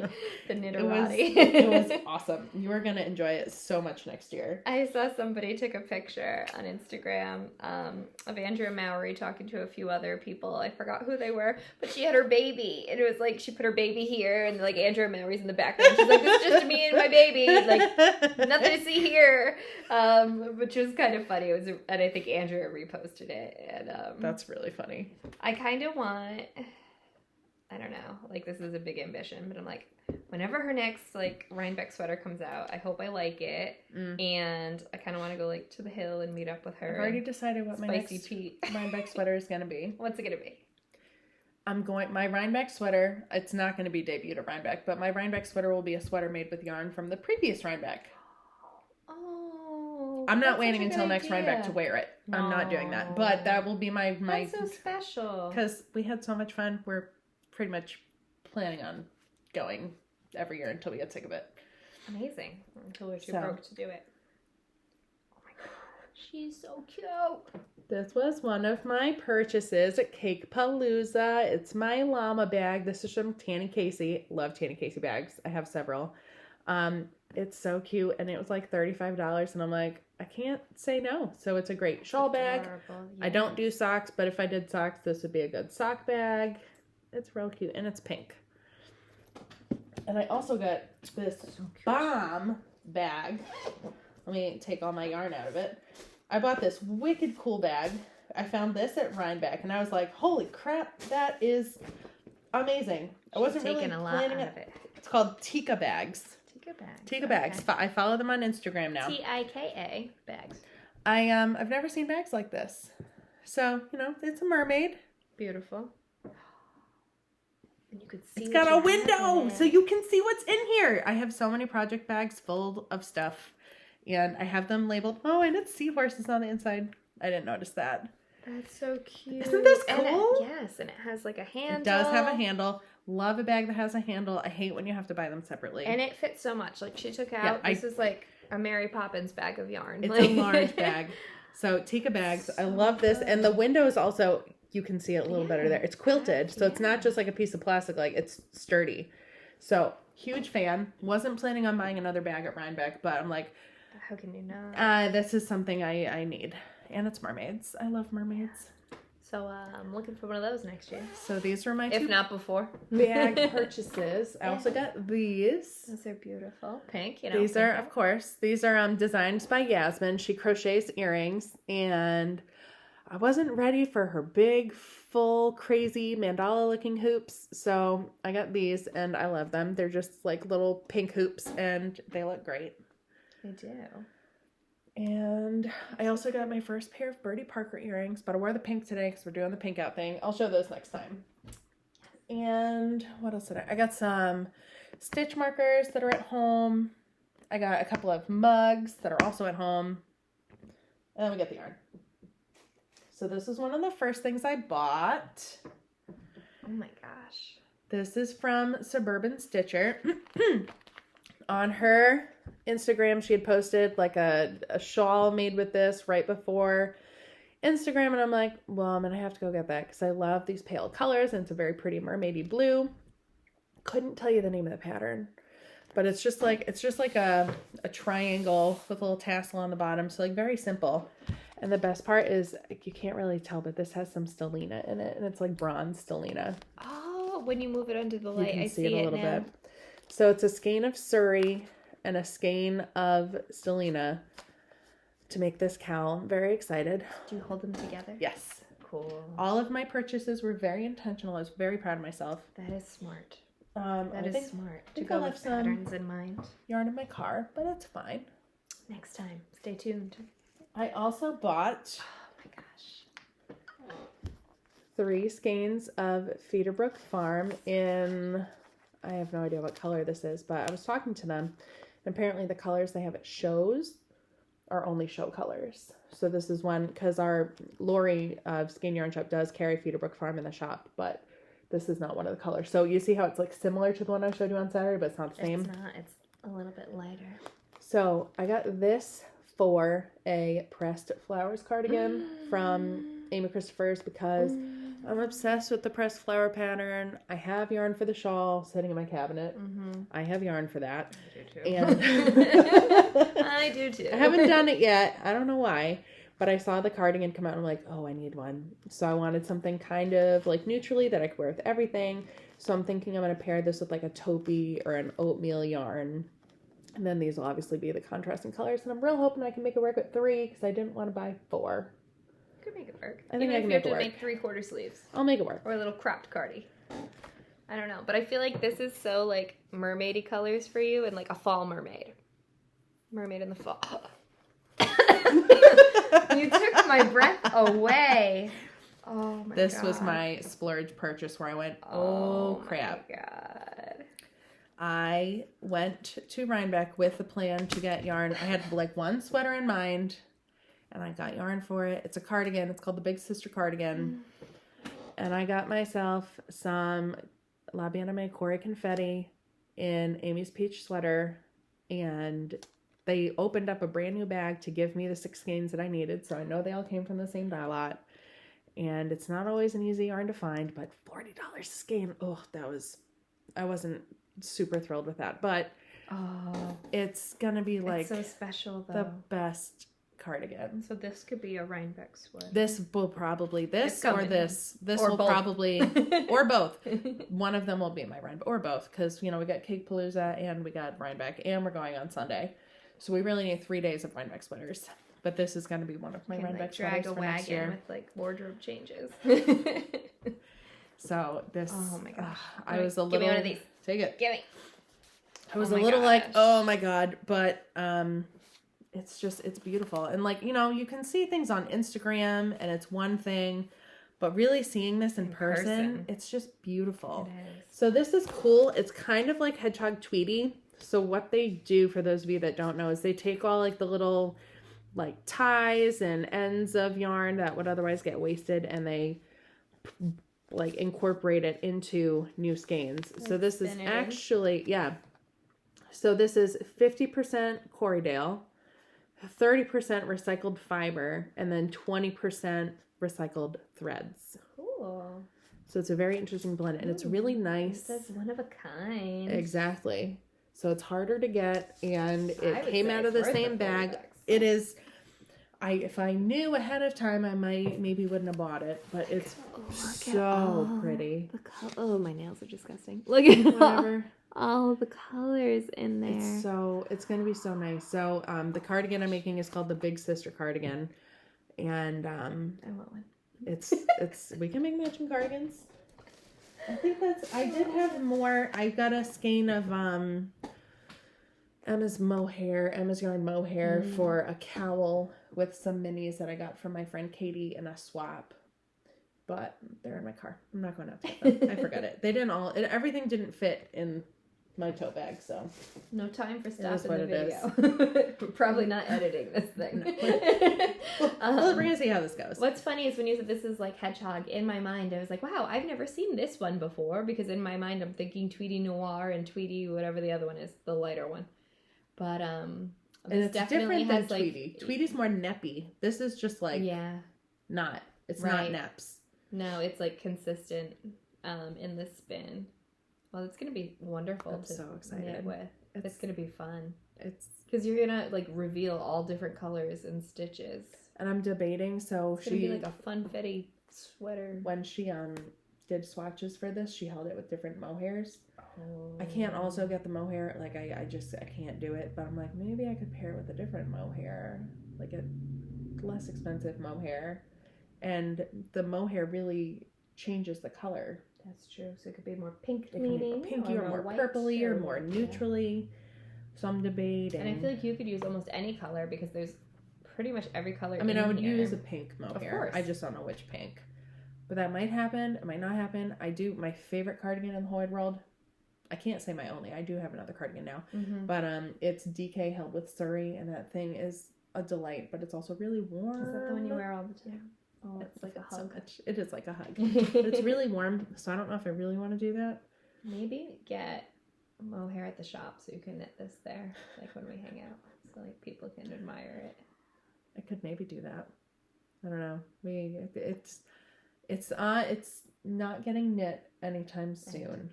one. The knitterati. It was awesome. You are going to enjoy it so much next year. I saw somebody took a picture on Instagram of Andrea Mowry talking to a few other people. I forgot who they were, but she had her baby, and it was like she put her baby here, and like Andrea Mowry's in the background. She's like, "This is just me and my baby. Like, nothing to see here," which was kind of funny. It was, and I think Andrea reposted it, and that's really funny. I kind of want, I don't know, like this is a big ambition, but I'm like, whenever her next like Rhinebeck sweater comes out, I hope I like it, and I kind of want to go like to the hill and meet up with her. I've already decided what my next Rhinebeck sweater is gonna be. What's it gonna be? My Rhinebeck sweater. It's not gonna be debuted at Rhinebeck, but my Rhinebeck sweater will be a sweater made with yarn from the previous Rhinebeck. I'm not waiting until next Rhinebeck to wear it. I'm not doing that. But that will be my... That's so special. Because we had so much fun. We're pretty much planning on going every year until we get sick of it. Amazing. Until we're too broke to do it. Oh my god. She's so cute. This was one of my purchases at Cake Palooza. It's my llama bag. This is from Tannei Casey. Love Tannei Casey bags. I have several. It's so cute, and it was like $35, and I'm like, I can't say no. So it's a great shawl bag. Yeah. I don't do socks, but if I did socks, this would be a good sock bag. It's real cute, and it's pink. And I also got this bomb bag. Let me take all my yarn out of it. I bought this wicked cool bag. I found this at Rhinebeck, and I was like, holy crap, that is amazing. I wasn't really planning it. It's called Tikabags. Tikabags. Okay. I follow them on Instagram now. Tika bags. I've never seen bags like this. So, you know, it's a mermaid. Beautiful. And you could see it's got a window, so you can see what's in here. I have so many project bags full of stuff, and I have them labeled. Oh, and it's seahorses on the inside. I didn't notice that. That's so cute. Isn't this cool? Yes, and it has like a handle. It does have a handle. Love a bag that has a handle. I hate when you have to buy them separately. And it fits so much. Like she took out, this is like a Mary Poppins bag of yarn. It's a large bag. So Tikabags, I love this. And the window is also, you can see it a little better there. It's quilted. So it's not just like a piece of plastic. Like it's sturdy. So huge fan. Wasn't planning on buying another bag at Rhinebeck, but I'm like, how can you not? This is something I need. And it's mermaids. I love mermaids. So I'm looking for one of those next year. So these are my if not before bag purchases. I also got these. Those are beautiful. Pink, you know. These are, of course, designed by Yasmen. She crochets earrings, and I wasn't ready for her big, full, crazy mandala-looking hoops. So I got these, and I love them. They're just like little pink hoops, and they look great. They do. And I also got my first pair of Birdie Parker earrings, but I wore the pink today because we're doing the pink out thing. I'll show those next time. And what else did I got some stitch markers that are at home. I got a couple of mugs that are also at home. And then we got the yarn. So this is one of the first things I bought. Oh my gosh. This is from Suburban Stitcher. On her Instagram, she had posted like a shawl made with this right before Instagram. And I'm like, well, I'm going to have to go get that because I love these pale colors. And it's a very pretty mermaidy blue. Couldn't tell you the name of the pattern. But it's just like a triangle with a little tassel on the bottom. So like very simple. And the best part is you can't really tell, but this has some stellina in it. And it's like bronze stellina. Oh, when you move it under the light, You can I see it a little now. bit. So it's a skein of Surrey and a skein of stellina to make this cowl. I'm very excited. Do you hold them together? Yes. Cool. All of my purchases were very intentional. I was very proud of myself. That is smart. That is smart to I go left with some patterns in mind. yarn in my car, but it's fine. Next time. Stay tuned. I also bought Oh my gosh. 3 skeins of Feederbrook Farm in, I have no idea what color this is, but I was talking to them. And apparently the colors they have at shows are only show colors. So this is one, because our Lori of Skein Yarn Shop does carry Feederbrook Farm in the shop, but this is not one of the colors. So you see how it's like similar to the one I showed you on Saturday, but it's not the same? It's not. It's a little bit lighter. So I got this for a pressed flowers cardigan from Aimee Christopher's because I'm obsessed with the pressed flower pattern. I have yarn for the shawl sitting in my cabinet. I have yarn for that. I do too. And I do too. I haven't done it yet. I don't know why. But I saw the cardigan come out and I'm like, oh, I need one. So I wanted something kind of like neutrally that I could wear with everything. So I'm thinking I'm going to pair this with like a taupey or an oatmeal yarn. And then these will obviously be the contrasting colors. And I'm real hoping I can make it work with 3 because I didn't want to buy 4. You could make it work. I think Even I can if you make it have to make 3/4 sleeves. I'll make it work. Or a little cropped cardi. I don't know. But I feel like this is so like mermaidy colors for you and like a fall mermaid. Mermaid in the fall. You took my breath away. Oh my god. This was my splurge purchase where I went, oh crap. My god. I went to Rhinebeck with a plan to get yarn. I had like one sweater in mind and I got yarn for it. It's a cardigan. It's called the Big Sister Cardigan. And I got myself some La Bien-Aimée Corrie confetti in Amy's peach sweater. And they opened up a brand new bag to give me the 6 skeins that I needed. So I know they all came from the same dye lot. And it's not always an easy yarn to find, but $40 a skein. Oh, I wasn't super thrilled with that. But it's going to be like it's so special though. The best cardigan. So this could be a Rhinebeck sweater. This will probably, this or this. This or will both. probably, or both. One of them will be my Rhinebeck, or both. Because, we got Cakepalooza and we got Rhinebeck and we're going on Sunday. So we really need 3 days of Rhinebeck sweaters. But this is going to be one of my Rhinebeck sweaters for next year. Drag a wagon with like wardrobe changes. So this, oh my gosh. I was a little, give me one of these. Take it. Give me. I was a little like, oh my god, but it's beautiful. And like, you can see things on Instagram and it's one thing, but really seeing this in person, it's just beautiful. It is. So this is cool. It's kind of like Hedgehog Tweety. So what they do, for those of you that don't know, is they take all like the little like ties and ends of yarn that would otherwise get wasted and they like incorporate it into new skeins. So this is actually, so this is 50% Corriedale, 30% recycled fiber, and then 20% recycled threads. Cool. So it's a very interesting blend, and it's really nice. This is one of a kind. Exactly. So it's harder to get, and it came out of the same bag. It is. If I knew ahead of time, I maybe wouldn't have bought it, but it's so pretty. My nails are disgusting. Look at Whatever. all the colors in there. It's going to be so nice. So the cardigan I'm making is called the Big Sister Cardigan, and I want one. it's we can make matching cardigans. I think I did have more. I got a skein of Emma's yarn mohair for a cowl with some minis that I got from my friend Katie in a swap. But they're in my car. I'm not going out to get them. I forgot it. They didn't everything didn't fit in my tote bag, so. No time for It is stuff in what the it video. We're probably not editing this thing. Well, we're gonna see how this goes. What's funny is when you said this is like hedgehog, in my mind I was like, wow, I've never seen this one before, because in my mind I'm thinking Tweety Noir and Tweety whatever the other one is, the lighter one. But and it's different than Tweety. Like, Tweety's more neppy. This is just like not. It's not neps. No, it's like consistent in the spin. Well, it's gonna be wonderful I'm so excited. knit with. It's gonna be fun. It's because you're gonna like reveal all different colors and stitches. And I'm debating. So it's gonna be like a Confetti sweater. When she did swatches for this, she held it with different mohairs. I can't also get the mohair. Like I can't do it. But I'm like, maybe I could pair it with a different mohair, like a less expensive mohair, and the mohair really changes the color. That's true. So it could be more pink, it can be more pinky or more purpley or more neutrally. So I'm debating. And I feel like you could use almost any color because there's pretty much every color. I mean, I would here. use a pink mohair. Of course. I just don't know which pink. But that might happen. It might not happen. I do my favorite cardigan in the whole wide world. I can't say my only. I do have another cardigan now. Mm-hmm. But it's DK held with Surrey, and that thing is a delight. But it's also really warm. Is that the one you wear all the time? Oh, it's like a hug. So much. It is like a hug. But it's really warm, so I don't know if I really want to do that. Maybe get mohair at the shop so you can knit this there, like when we hang out, so like people can admire it. I could maybe do that. I don't know. It's not getting knit anytime soon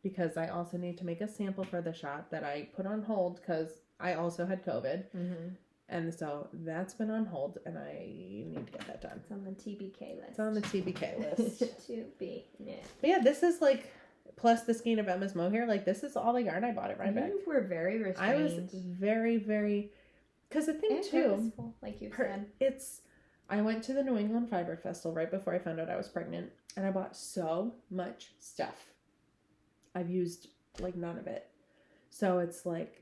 because I also need to make a sample for the shop that I put on hold because I also had COVID. Mm-hmm. And so that's been on hold, and I need to get that done. It's on the TBK list. It's on the TBK list. To be knit. But yeah, this is like, plus the Skein of Emma's mohair, like this is all the yarn I bought at Rhinebeck. You were very restrained. I was very, very, because the thing and too, purposeful, like you said. I went to the New England Fiber Festival right before I found out I was pregnant, and I bought so much stuff. I've used like none of it. So it's like,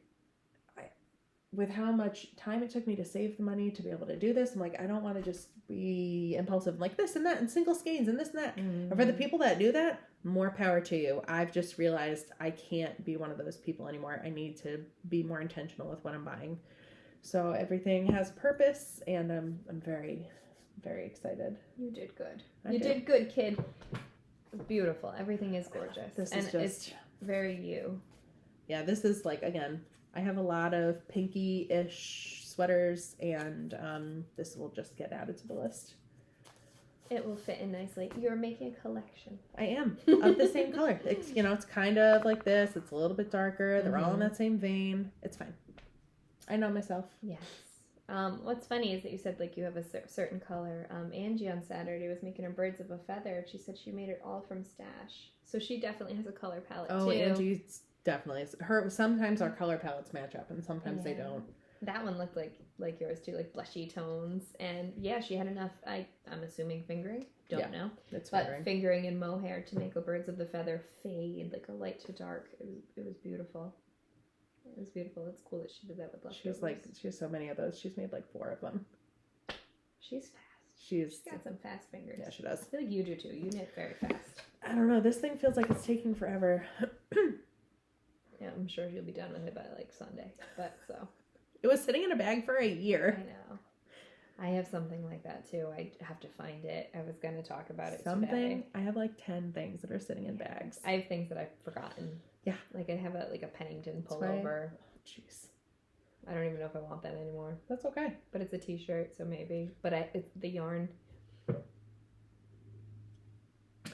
with how much time it took me to save the money to be able to do this, I'm like, I don't want to just be impulsive like this and that and single skeins and this and that. Mm-hmm. And for the people that do that, more power to you. I've just realized I can't be one of those people anymore. I need to be more intentional with what I'm buying. So everything has purpose, and I'm very, very excited. You did good. I You did good, kid. Beautiful. Everything is gorgeous. This and is just it's very you. Yeah, this is like, again, I have a lot of pinky-ish sweaters, and this will just get added to the list. It will fit in nicely. You're making a collection. I am, of the same color. It's, it's kind of like this. It's a little bit darker. They're all in that same vein. It's fine. I know myself. Yes. What's funny is that you said like you have a certain color. Angie on Saturday was making her birds of a feather. She said she made it all from stash. So she definitely has a color palette too. Oh, Angie's definitely. Sometimes our color palettes match up, and sometimes they don't. That one looked like yours too, like blushy tones. And yeah, she had enough. I'm assuming fingering. Don't know. It's fingering and mohair to make a birds of the feather fade like a light to dark. It was beautiful. It was beautiful. It's cool that she did that with leftovers. She has so many of those. She's made like 4 of them. She's fast. She's got some fast fingers. Yeah, she does. I feel like you do too. You knit very fast. I don't know. This thing feels like it's taking forever. Yeah, I'm sure you'll be done with it by like Sunday. But so. It was sitting in a bag for a year. I know. I have something like that too. I have to find it. I was going to talk about it today. I have like 10 things that are sitting in bags. I have things that I've forgotten. Yeah. Like I have a Pennington pullover. Jeez. I don't even know if I want that anymore. That's okay. But it's a t-shirt, so maybe. But it's the yarn.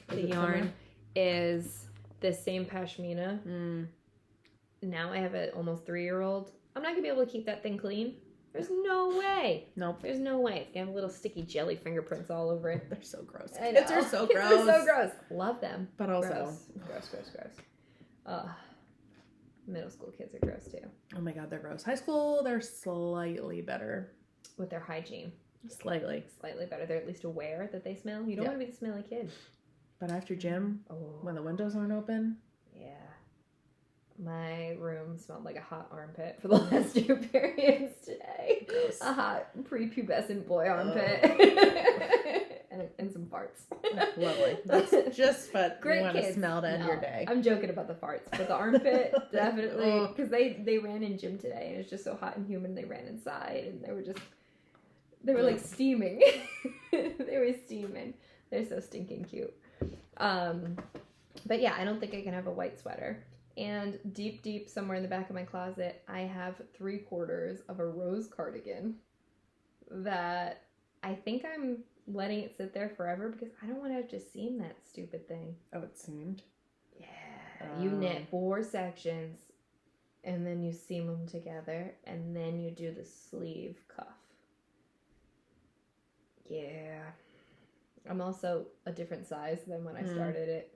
The yarn is the same pashmina. Now I have an almost 3-year-old. I'm not going to be able to keep that thing clean. There's no way. Nope. There's no way. It's going to have little sticky jelly fingerprints all over it. They're so gross. Kids are so gross. They're so gross. Love them. But also. Gross. Middle school kids are gross too. Oh my god, they're gross. High school, they're slightly better. With their hygiene. Slightly better. They're at least aware that they smell. You don't want to be the smelly kid. But after gym, when the windows aren't open. Yeah. My room smelled like a hot armpit for the last 2 periods today. Gross. A hot prepubescent boy armpit. and some farts. Lovely. That's just what Great you want to kids. smell to end your day. I'm joking about the farts, but the armpit, definitely. Because they ran in gym today, and it's just so hot and humid, and they ran inside, and they were like steaming. They were steaming. They're so stinking cute. But yeah, I don't think I can have a white sweater. And deep somewhere in the back of my closet, I have 3/4 of a rose cardigan that I think I'm letting it sit there forever because I don't want to have to seam that stupid thing. Oh, it seamed? Yeah. You knit 4 sections and then you seam them together and then you do the sleeve cuff. Yeah. I'm also a different size than when I started it.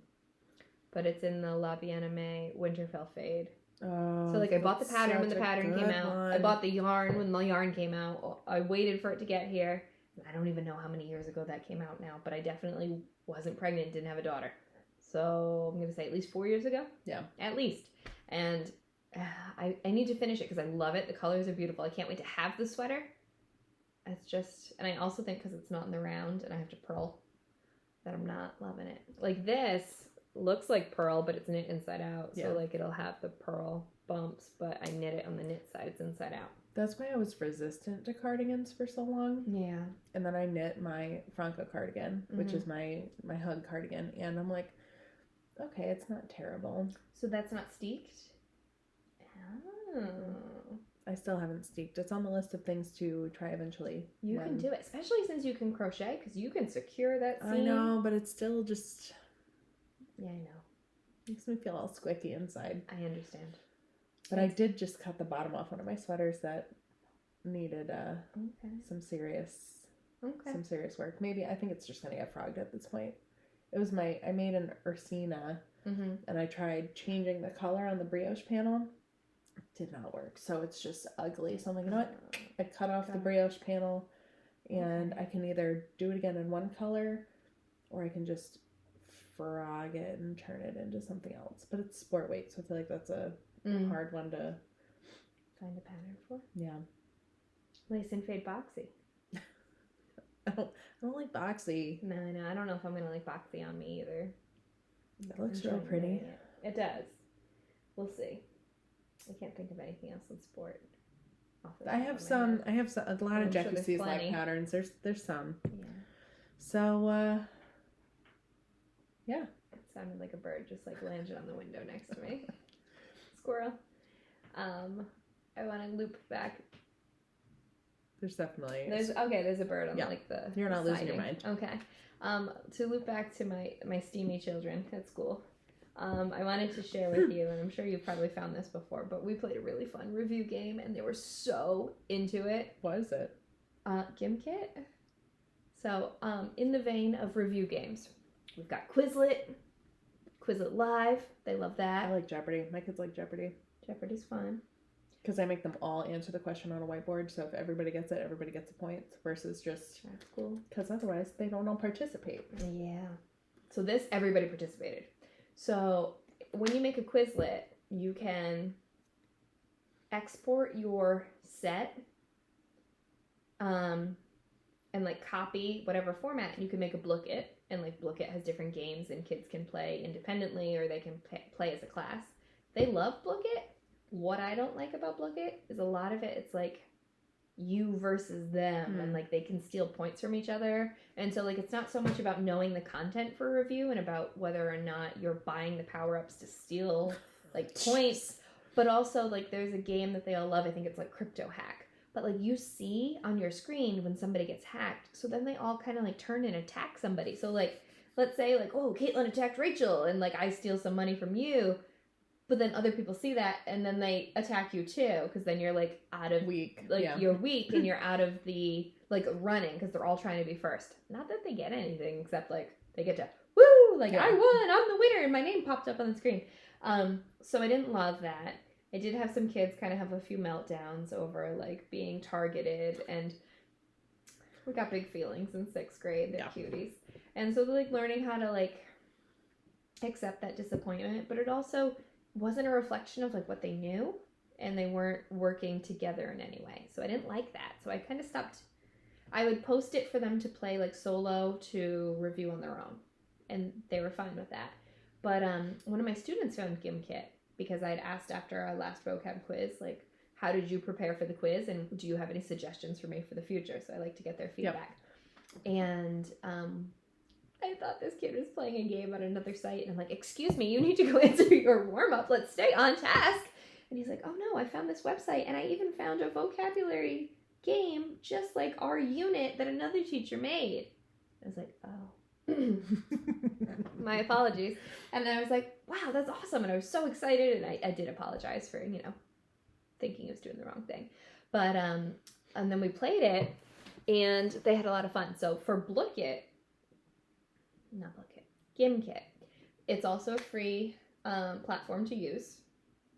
But it's in the Aimee Winterfell Fade. Oh, so like I bought the pattern when the pattern came out. I bought the yarn when the yarn came out. I waited for it to get here. I don't even know how many years ago that came out now, but I definitely wasn't pregnant, didn't have a daughter. So I'm going to say at least 4 years ago. Yeah. At least. And I need to finish it because I love it. The colors are beautiful. I can't wait to have the sweater. It's just, and I also think because it's not in the round and I have to purl, that I'm not loving it. Like this looks like purl, but it's knit inside out. So like it'll have the purl bumps, but I knit it on the knit side. It's inside out. That's why I was resistant to cardigans for so long. Yeah. And then I knit my Franco cardigan, which is my hug cardigan. And I'm like, okay, it's not terrible. So that's not steeked? Oh. I still haven't steeked. It's on the list of things to try eventually. You can do it, especially since you can crochet, because you can secure that seam. I know, but it's still just... Yeah, I know. Makes me feel all squicky inside. I understand. But I did just cut the bottom off one of my sweaters that needed some serious work. Maybe I think it's just gonna get frogged at this point. It was I made an Ursina and I tried changing the color on the brioche panel. It did not work. So it's just ugly. So I'm like, you know what? I cut off the brioche panel and I can either do it again in one color or I can just frog it and turn it into something else. But it's sport weight, so I feel like that's a hard one to find a pattern for. Yeah. Lace and fade boxy. I don't like boxy. No, I don't know if I'm gonna like boxy on me either. That looks real pretty. It does. We'll see. I can't think of anything else in sport. I have a lot of Jackie C's like patterns. There's some. Yeah. So yeah. It sounded like a bird just like landed on the window next to me. Squirrel. I want to loop back. There's definitely there's a bird on like the You're not siding. losing your mind. Okay. To loop back to my steamy children at school. I wanted to share with you, and I'm sure you've probably found this before, but we played a really fun review game, and they were so into it. What is it? Gimkit. So, in the vein of review games, we've got Quizlet Live. They love that. I like Jeopardy. My kids like Jeopardy. Jeopardy's fun. Because I make them all answer the question on a whiteboard, so if everybody gets it, everybody gets a point, versus just... That's cool. Because otherwise, they don't all participate. Yeah. So this, everybody participated. So when you make a Quizlet, you can export your set and like copy whatever format. You can make a Blookit, and like Blookit has different games and kids can play independently or they can play as a class. They love Blookit. What I don't like about Blookit is a lot of it, it's like you versus them and like they can steal points from each other. And so like it's not so much about knowing the content for a review and about whether or not you're buying the power-ups to steal like points, but also like there's a game that they all love. I think it's like Crypto Hack. But like you see on your screen when somebody gets hacked, so then they all kind of like turn and attack somebody. So like let's say like, oh, Caitlyn attacked Rachel and like I steal some money from you. But then other people see that, and then they attack you too, because then you're like out of weak, you're weak, and you're out of the like running because they're all trying to be first. Not that they get anything except like they get to woo, like I won, I'm the winner, and my name popped up on the screen. So I didn't love that. I did have some kids kind of have a few meltdowns over like being targeted, and we got big feelings in 6th grade. They're cuties, and so they're like learning how to like accept that disappointment, but it also wasn't a reflection of like what they knew, and they weren't working together in any way. So I didn't like that. So I kind of stopped I would post it for them to play like solo to review on their own. And they were fine with that. But one of my students found Gimkit because I'd asked after our last vocab quiz, like, how did you prepare for the quiz? And do you have any suggestions for me for the future? So I like to get their feedback. Yep. And I thought this kid was playing a game on another site. And I'm like, excuse me, you need to go answer your warm-up. Let's stay on task. And he's like, oh no, I found this website. And I even found a vocabulary game just like our unit that another teacher made. I was like, oh. My apologies. And then I was like, wow, that's awesome. And I was so excited. And I did apologize for, thinking he was doing the wrong thing. But, and then we played it and they had a lot of fun. So for Gimkit, it's also a free platform to use,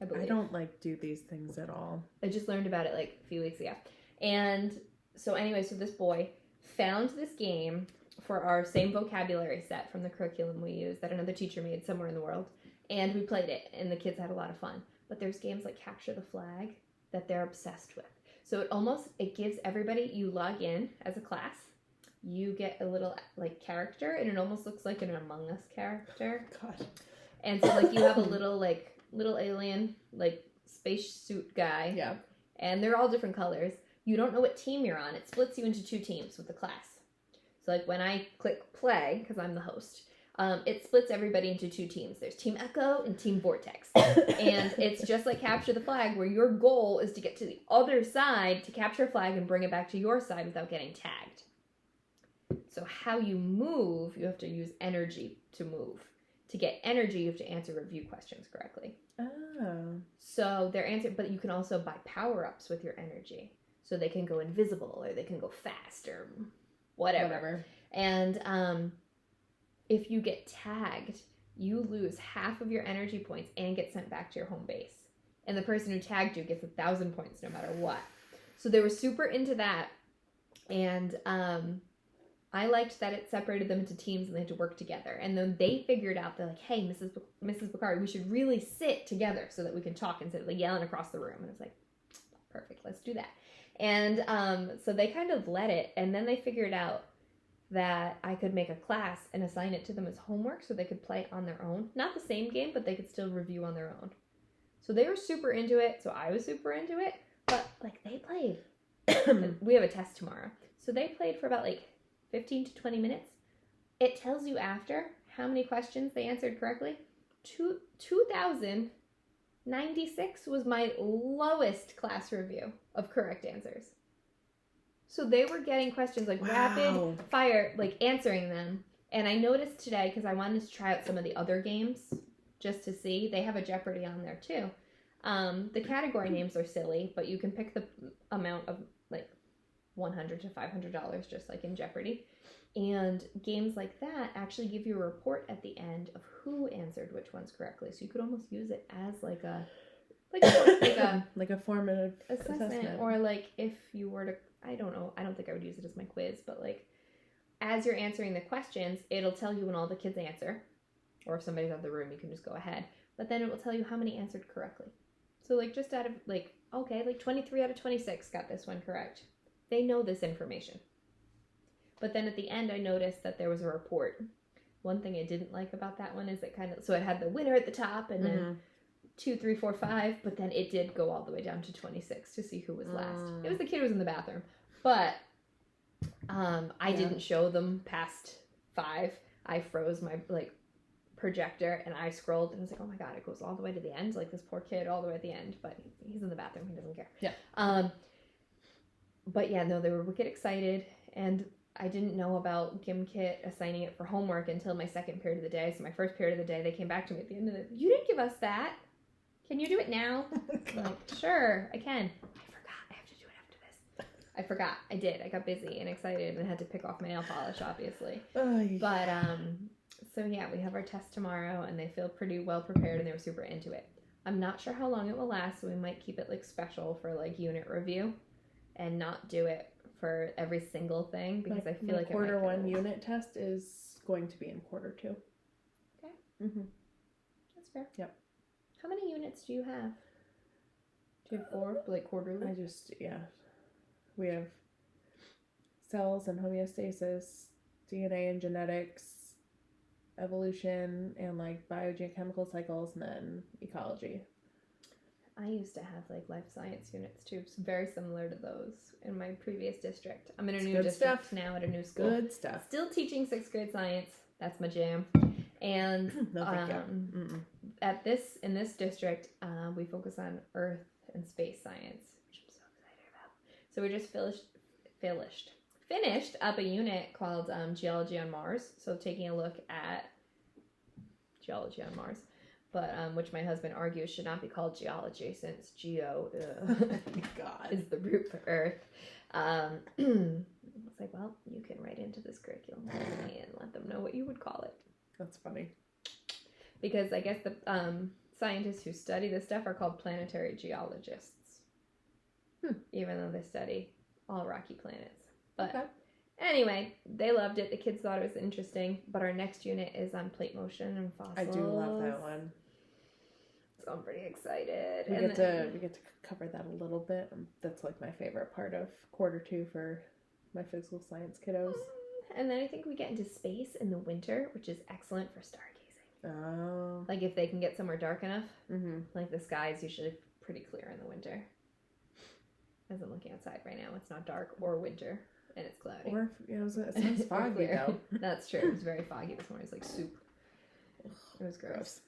I believe. I don't do these things at all. I just learned about it like a few weeks ago. And so anyway, so this boy found this game for our same vocabulary set from the curriculum we use that another teacher made somewhere in the world. And we played it, and the kids had a lot of fun. But there's games like Capture the Flag that they're obsessed with. So it gives everybody, you log in as a class, you get a little character, and it almost looks like an Among Us character. God. And so you have a little alien, spacesuit guy. Yeah. And they're all different colors. You don't know what team you're on. It splits you into 2 teams with the class. So when I click play, because I'm the host, it splits everybody into 2 teams. There's Team Echo and Team Vortex. And it's just like Capture the Flag, where your goal is to get to the other side to capture a flag and bring it back to your side without getting tagged. So how you move, you have to use energy to move. To get energy, you have to answer review questions correctly. Oh. So they're answered, but you can also buy power-ups with your energy. So they can go invisible, or they can go fast, or whatever. And if you get tagged, you lose half of your energy points and get sent back to your home base. And the person who tagged you gets 1,000 points no matter what. So they were super into that. And I liked that it separated them into teams and they had to work together. And then they figured out, they're like, hey, Mrs. Bakari, we should really sit together so that we can talk instead of yelling across the room. And I was like, perfect, let's do that. And so they kind of led it. And then they figured out that I could make a class and assign it to them as homework so they could play on their own. Not the same game, but they could still review on their own. So they were super into it. So I was super into it. But they played. We have a test tomorrow. So they played for about 15 to 20 minutes. It tells you after how many questions they answered correctly. 2,096 was my lowest class review of correct answers. So they were getting questions rapid fire, answering them. And I noticed today, because I wanted to try out some of the other games just to see. They have a Jeopardy on there too. The category names are silly, but you can pick the amount of $100 to $500, just like in Jeopardy. And games like that actually give you a report at the end of who answered which ones correctly. So you could almost use it as a formative assessment. Or if you were to, I don't know, I don't think I would use it as my quiz, but as you're answering the questions, it'll tell you when all the kids answer. Or if somebody's out of the room, you can just go ahead. But then it will tell you how many answered correctly. So just out of 23 out of 26 got this one correct. They know this information. But then at the end, I noticed that there was a report. One thing I didn't like about that one is it so it had the winner at the top and then 2, 3, 4, 5, but then it did go all the way down to 26 to see who was last. It was the kid who was in the bathroom. But I didn't show them past 5. I froze my projector and I scrolled and I was like, oh my god, it goes all the way to the end. This poor kid all the way at the end, but he's in the bathroom, he doesn't care. Yeah. But yeah, no, they were wicked excited, and I didn't know about Gimkit assigning it for homework until my second period of the day. So my first period of the day, they came back to me at the end of it. You didn't give us that. Can you do it now? I'm sure, I can. I forgot. I have to do it after this. I forgot. I did. I got busy and excited and had to pick off my nail polish, obviously. But, so yeah, we have our test tomorrow, and they feel pretty well prepared, and they were super into it. I'm not sure how long it will last, so we might keep it special for unit review. And not do it for every single thing because I feel like quarter 1 unit test is going to be in quarter 2. Okay. Mm-hmm. That's fair. Yep. How many units do you have? Do you have 4, quarterly? We have cells and homeostasis, DNA and genetics, evolution, and like biogeochemical cycles, and then ecology. I used to have like life science units too, very similar to those in my previous district. I'm in a new district now at a new school. Good stuff. Still teaching 6th grade science. That's my jam. And No, thank you. in this district, we focus on Earth and space science, which I'm so excited about. So we just finished up a unit called Geology on Mars. So taking a look at geology on Mars. But which my husband argues should not be called geology since geo is the root for Earth. It's like, well, you can write into this curriculum and let them know what you would call it. That's funny. Because I guess the scientists who study this stuff are called planetary geologists. Even though they study all rocky planets. But anyway, they loved it. The kids thought it was interesting. But our next unit is on plate motion and fossils. I do love that one. So I'm pretty excited. We get to cover that a little bit. That's like my favorite part of quarter 2 for my physical science kiddos. And then I think we get into space in the winter, which is excellent for stargazing. Oh. Like if they can get somewhere dark enough. Mm-hmm. Like the sky is usually pretty clear in the winter. As I'm looking outside right now, it's not dark or winter, and it's cloudy. Or it sounds foggy though. That's true. It was very foggy this morning. It was like soup. It was gross.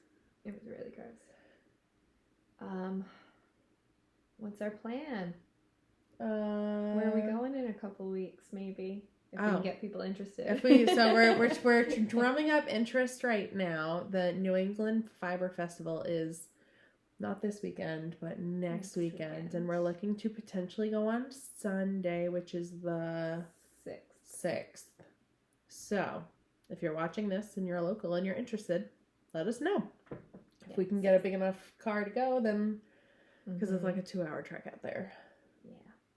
It was really gross. What's our plan? Where are we going in a couple weeks, maybe? If we can get people interested. We're drumming up interest right now. The New England Fiber Festival is not this weekend, but next weekend. And we're looking to potentially go on Sunday, which is the 6th. So, if you're watching this and you're local and you're interested, let us know. If we can get a big enough car to go, then, because it's like a 2-hour trek out there. Yeah.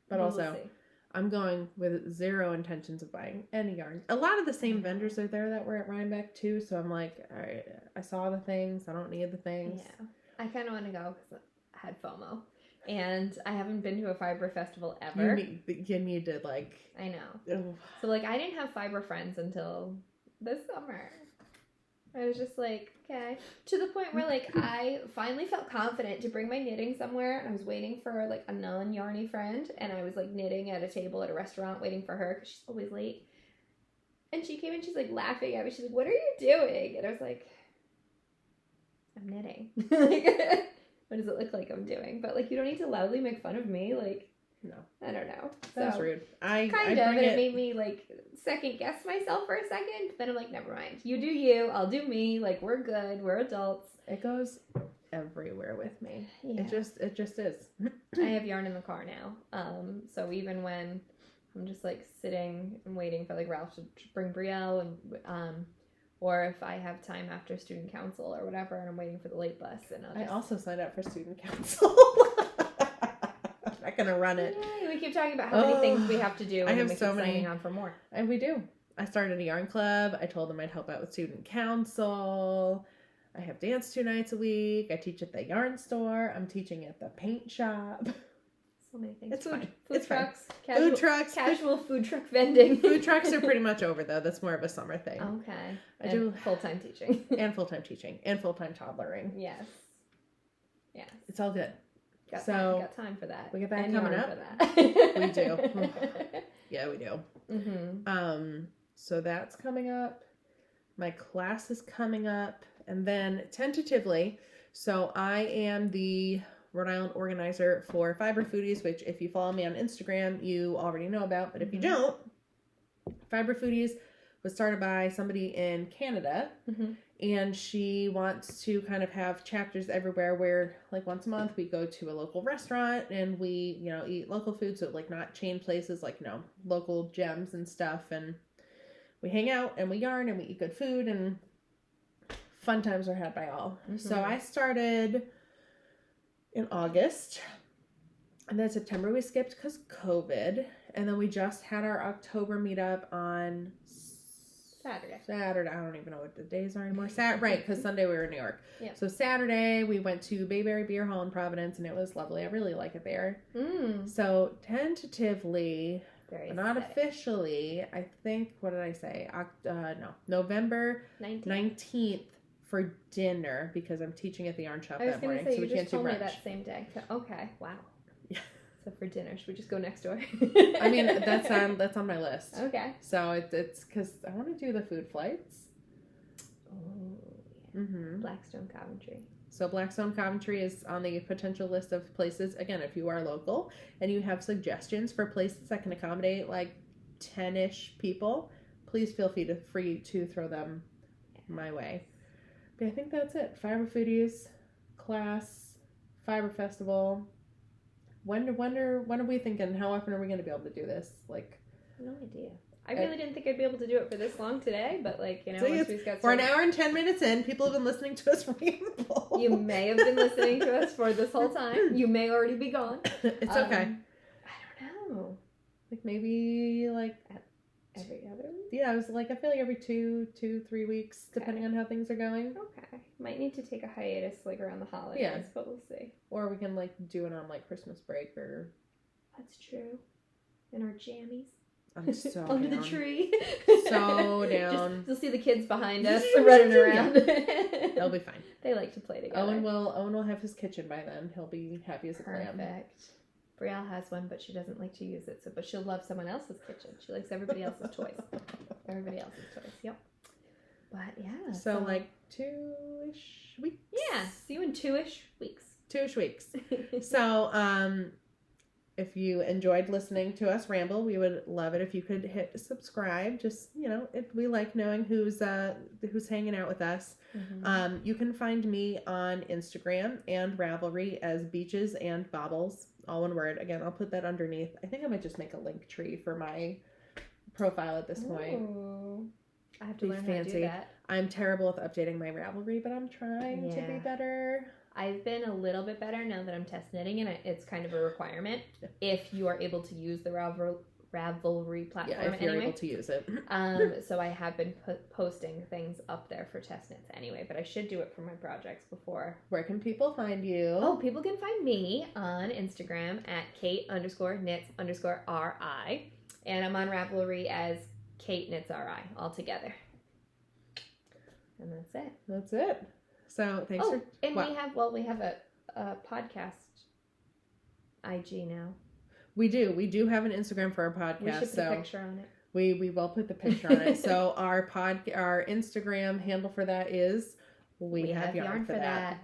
But also, I'm going with zero intentions of buying any yarn. A lot of the same vendors are there that were at Rhinebeck too, so I'm like, all right, I saw the things, I don't need the things. Yeah. I kind of want to go because I had FOMO. And I haven't been to a fiber festival ever. You need to, like... I know. Ugh. So, like, I didn't have fiber friends until this summer. I was just like, okay. To the point where, like, I finally felt confident to bring my knitting somewhere. I was waiting for, like, a non-yarny friend. And I was, like, knitting at a table at a restaurant waiting for her because she's always late. And she came in, she's, like, laughing at me. She's like, what are you doing? And I was like, I'm knitting. Like, what does it look like I'm doing? But, like, you don't need to loudly make fun of me. Like, no. I don't know. That's rude. And it made me, like, second guess myself for a second. Then I'm like, never mind. You do you. I'll do me. Like, we're good. We're adults. It goes everywhere with me. Yeah. It just is. I have yarn in the car now. So even when I'm just, like, sitting and waiting for, like, Ralph to bring Brielle and, or if I have time after student council or whatever and I'm waiting for the late bus. And I also signed up for student council. I'm not going to run it. Yay, we keep talking about how many things we have to do. And I have so many. Signing on for more. And we do. I started a yarn club. I told them I'd help out with student council. I have dance 2 nights a week. I teach at the yarn store. I'm teaching at the paint shop. So many things. It's fun. Food trucks. Food trucks. Casual food truck vending. Food trucks are pretty much over, though. That's more of a summer thing. Okay. I do full-time teaching. And full-time teaching. And full-time toddlering. Yes. Yes. It's all good. Got time for that. We got that coming up. We do. Yeah, we do. Mm-hmm. So that's coming up. My class is coming up. And then tentatively, so I am the Rhode Island organizer for Fiber Foodies, which if you follow me on Instagram, you already know about. But if you don't, Fiber Foodies was started by somebody in Canada. Mm-hmm. And she wants to kind of have chapters everywhere where, like, once a month we go to a local restaurant and we, you know, eat local food. So, like, not chain places, like, you know, local gems and stuff. And we hang out and we yarn and we eat good food and fun times are had by all. Mm-hmm. So I started in August, and then September we skipped because COVID, and then we just had our October meetup on Saturday. I don't even know what the days are anymore. Right, because Sunday we were in New York. Yeah. So Saturday we went to Bayberry Beer Hall in Providence, and it was lovely. I really like it there. So tentatively Very not aesthetic. officially. I think, what did I say? No, November 19th for dinner, because I'm teaching at the yarn shop that morning, so we can't do brunch. Me that same day. Okay, wow. Yeah. So for dinner, should we just go next door? I mean, that's on my list. Okay. So it's because I want to do the food flights. Oh, yeah. Mm-hmm. Blackstone Coventry. So Blackstone Coventry is on the potential list of places. Again, if you are local and you have suggestions for places that can accommodate like 10-ish people, please feel free to throw them my way. But I think that's it. Fiber Foodies, class, Fiber Festival. When are we thinking? How often are we going to be able to do this? Like, no idea. I really didn't think I'd be able to do it for this long today, but like, once we got started. We're an hour and 10 minutes in. People have been listening to us ramble. You may have been listening to us for this whole time. You may already be gone. It's okay. I don't know. Like maybe like every other week? Yeah, I was like, I feel like every 2-3 weeks, depending on how things are going. Okay. Might need to take a hiatus like around the holidays, but we'll see. Or we can like do it on like Christmas break or... That's true. In our jammies. I'm so under down. the tree. So down. You'll see the kids behind us running around. They'll be fine. They like to play together. Owen will have his kitchen by then. He'll be happy as a clam. Perfect. Brielle has one, but she doesn't like to use it. But she'll love someone else's kitchen. She likes everybody else's toys. Yep. But yeah. So like 2-ish weeks. Yeah. See you in 2-ish weeks. 2-ish weeks. So if you enjoyed listening to us ramble, we would love it if you could hit subscribe. Just, we like knowing who's hanging out with us. Mm-hmm. You can find me on Instagram and Ravelry as Beaches and Baubles, all one word. Again, I'll put that underneath. I think I might just make a link tree for my profile at this point. I have to learn how to do that. I'm terrible with updating my Ravelry, but I'm trying to be better. I've been a little bit better now that I'm test knitting, and it's kind of a requirement if you are able to use the Ravelry platform. Yeah, if you're able to use it. So I have been posting things up there for test knits anyway, but I should do it for my projects before. Where can people find you? Oh, people can find me on Instagram at Kate_knits_RI, and I'm on Ravelry as Kate Knits RI all together. And that's it. That's it. So thanks for... And we have a podcast IG now. We do have an Instagram for our podcast. We should put a picture on it. We will put the picture on it. So our Instagram handle for that is We Have Yarn for that.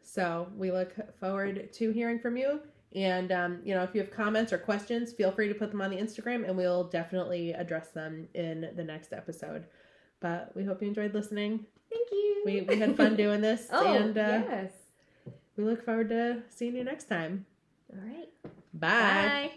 So we look forward to hearing from you. And, if you have comments or questions, feel free to put them on the Instagram and we'll definitely address them in the next episode. But we hope you enjoyed listening. Thank you. We had fun doing this. Yes. We look forward to seeing you next time. All right. Bye. Bye.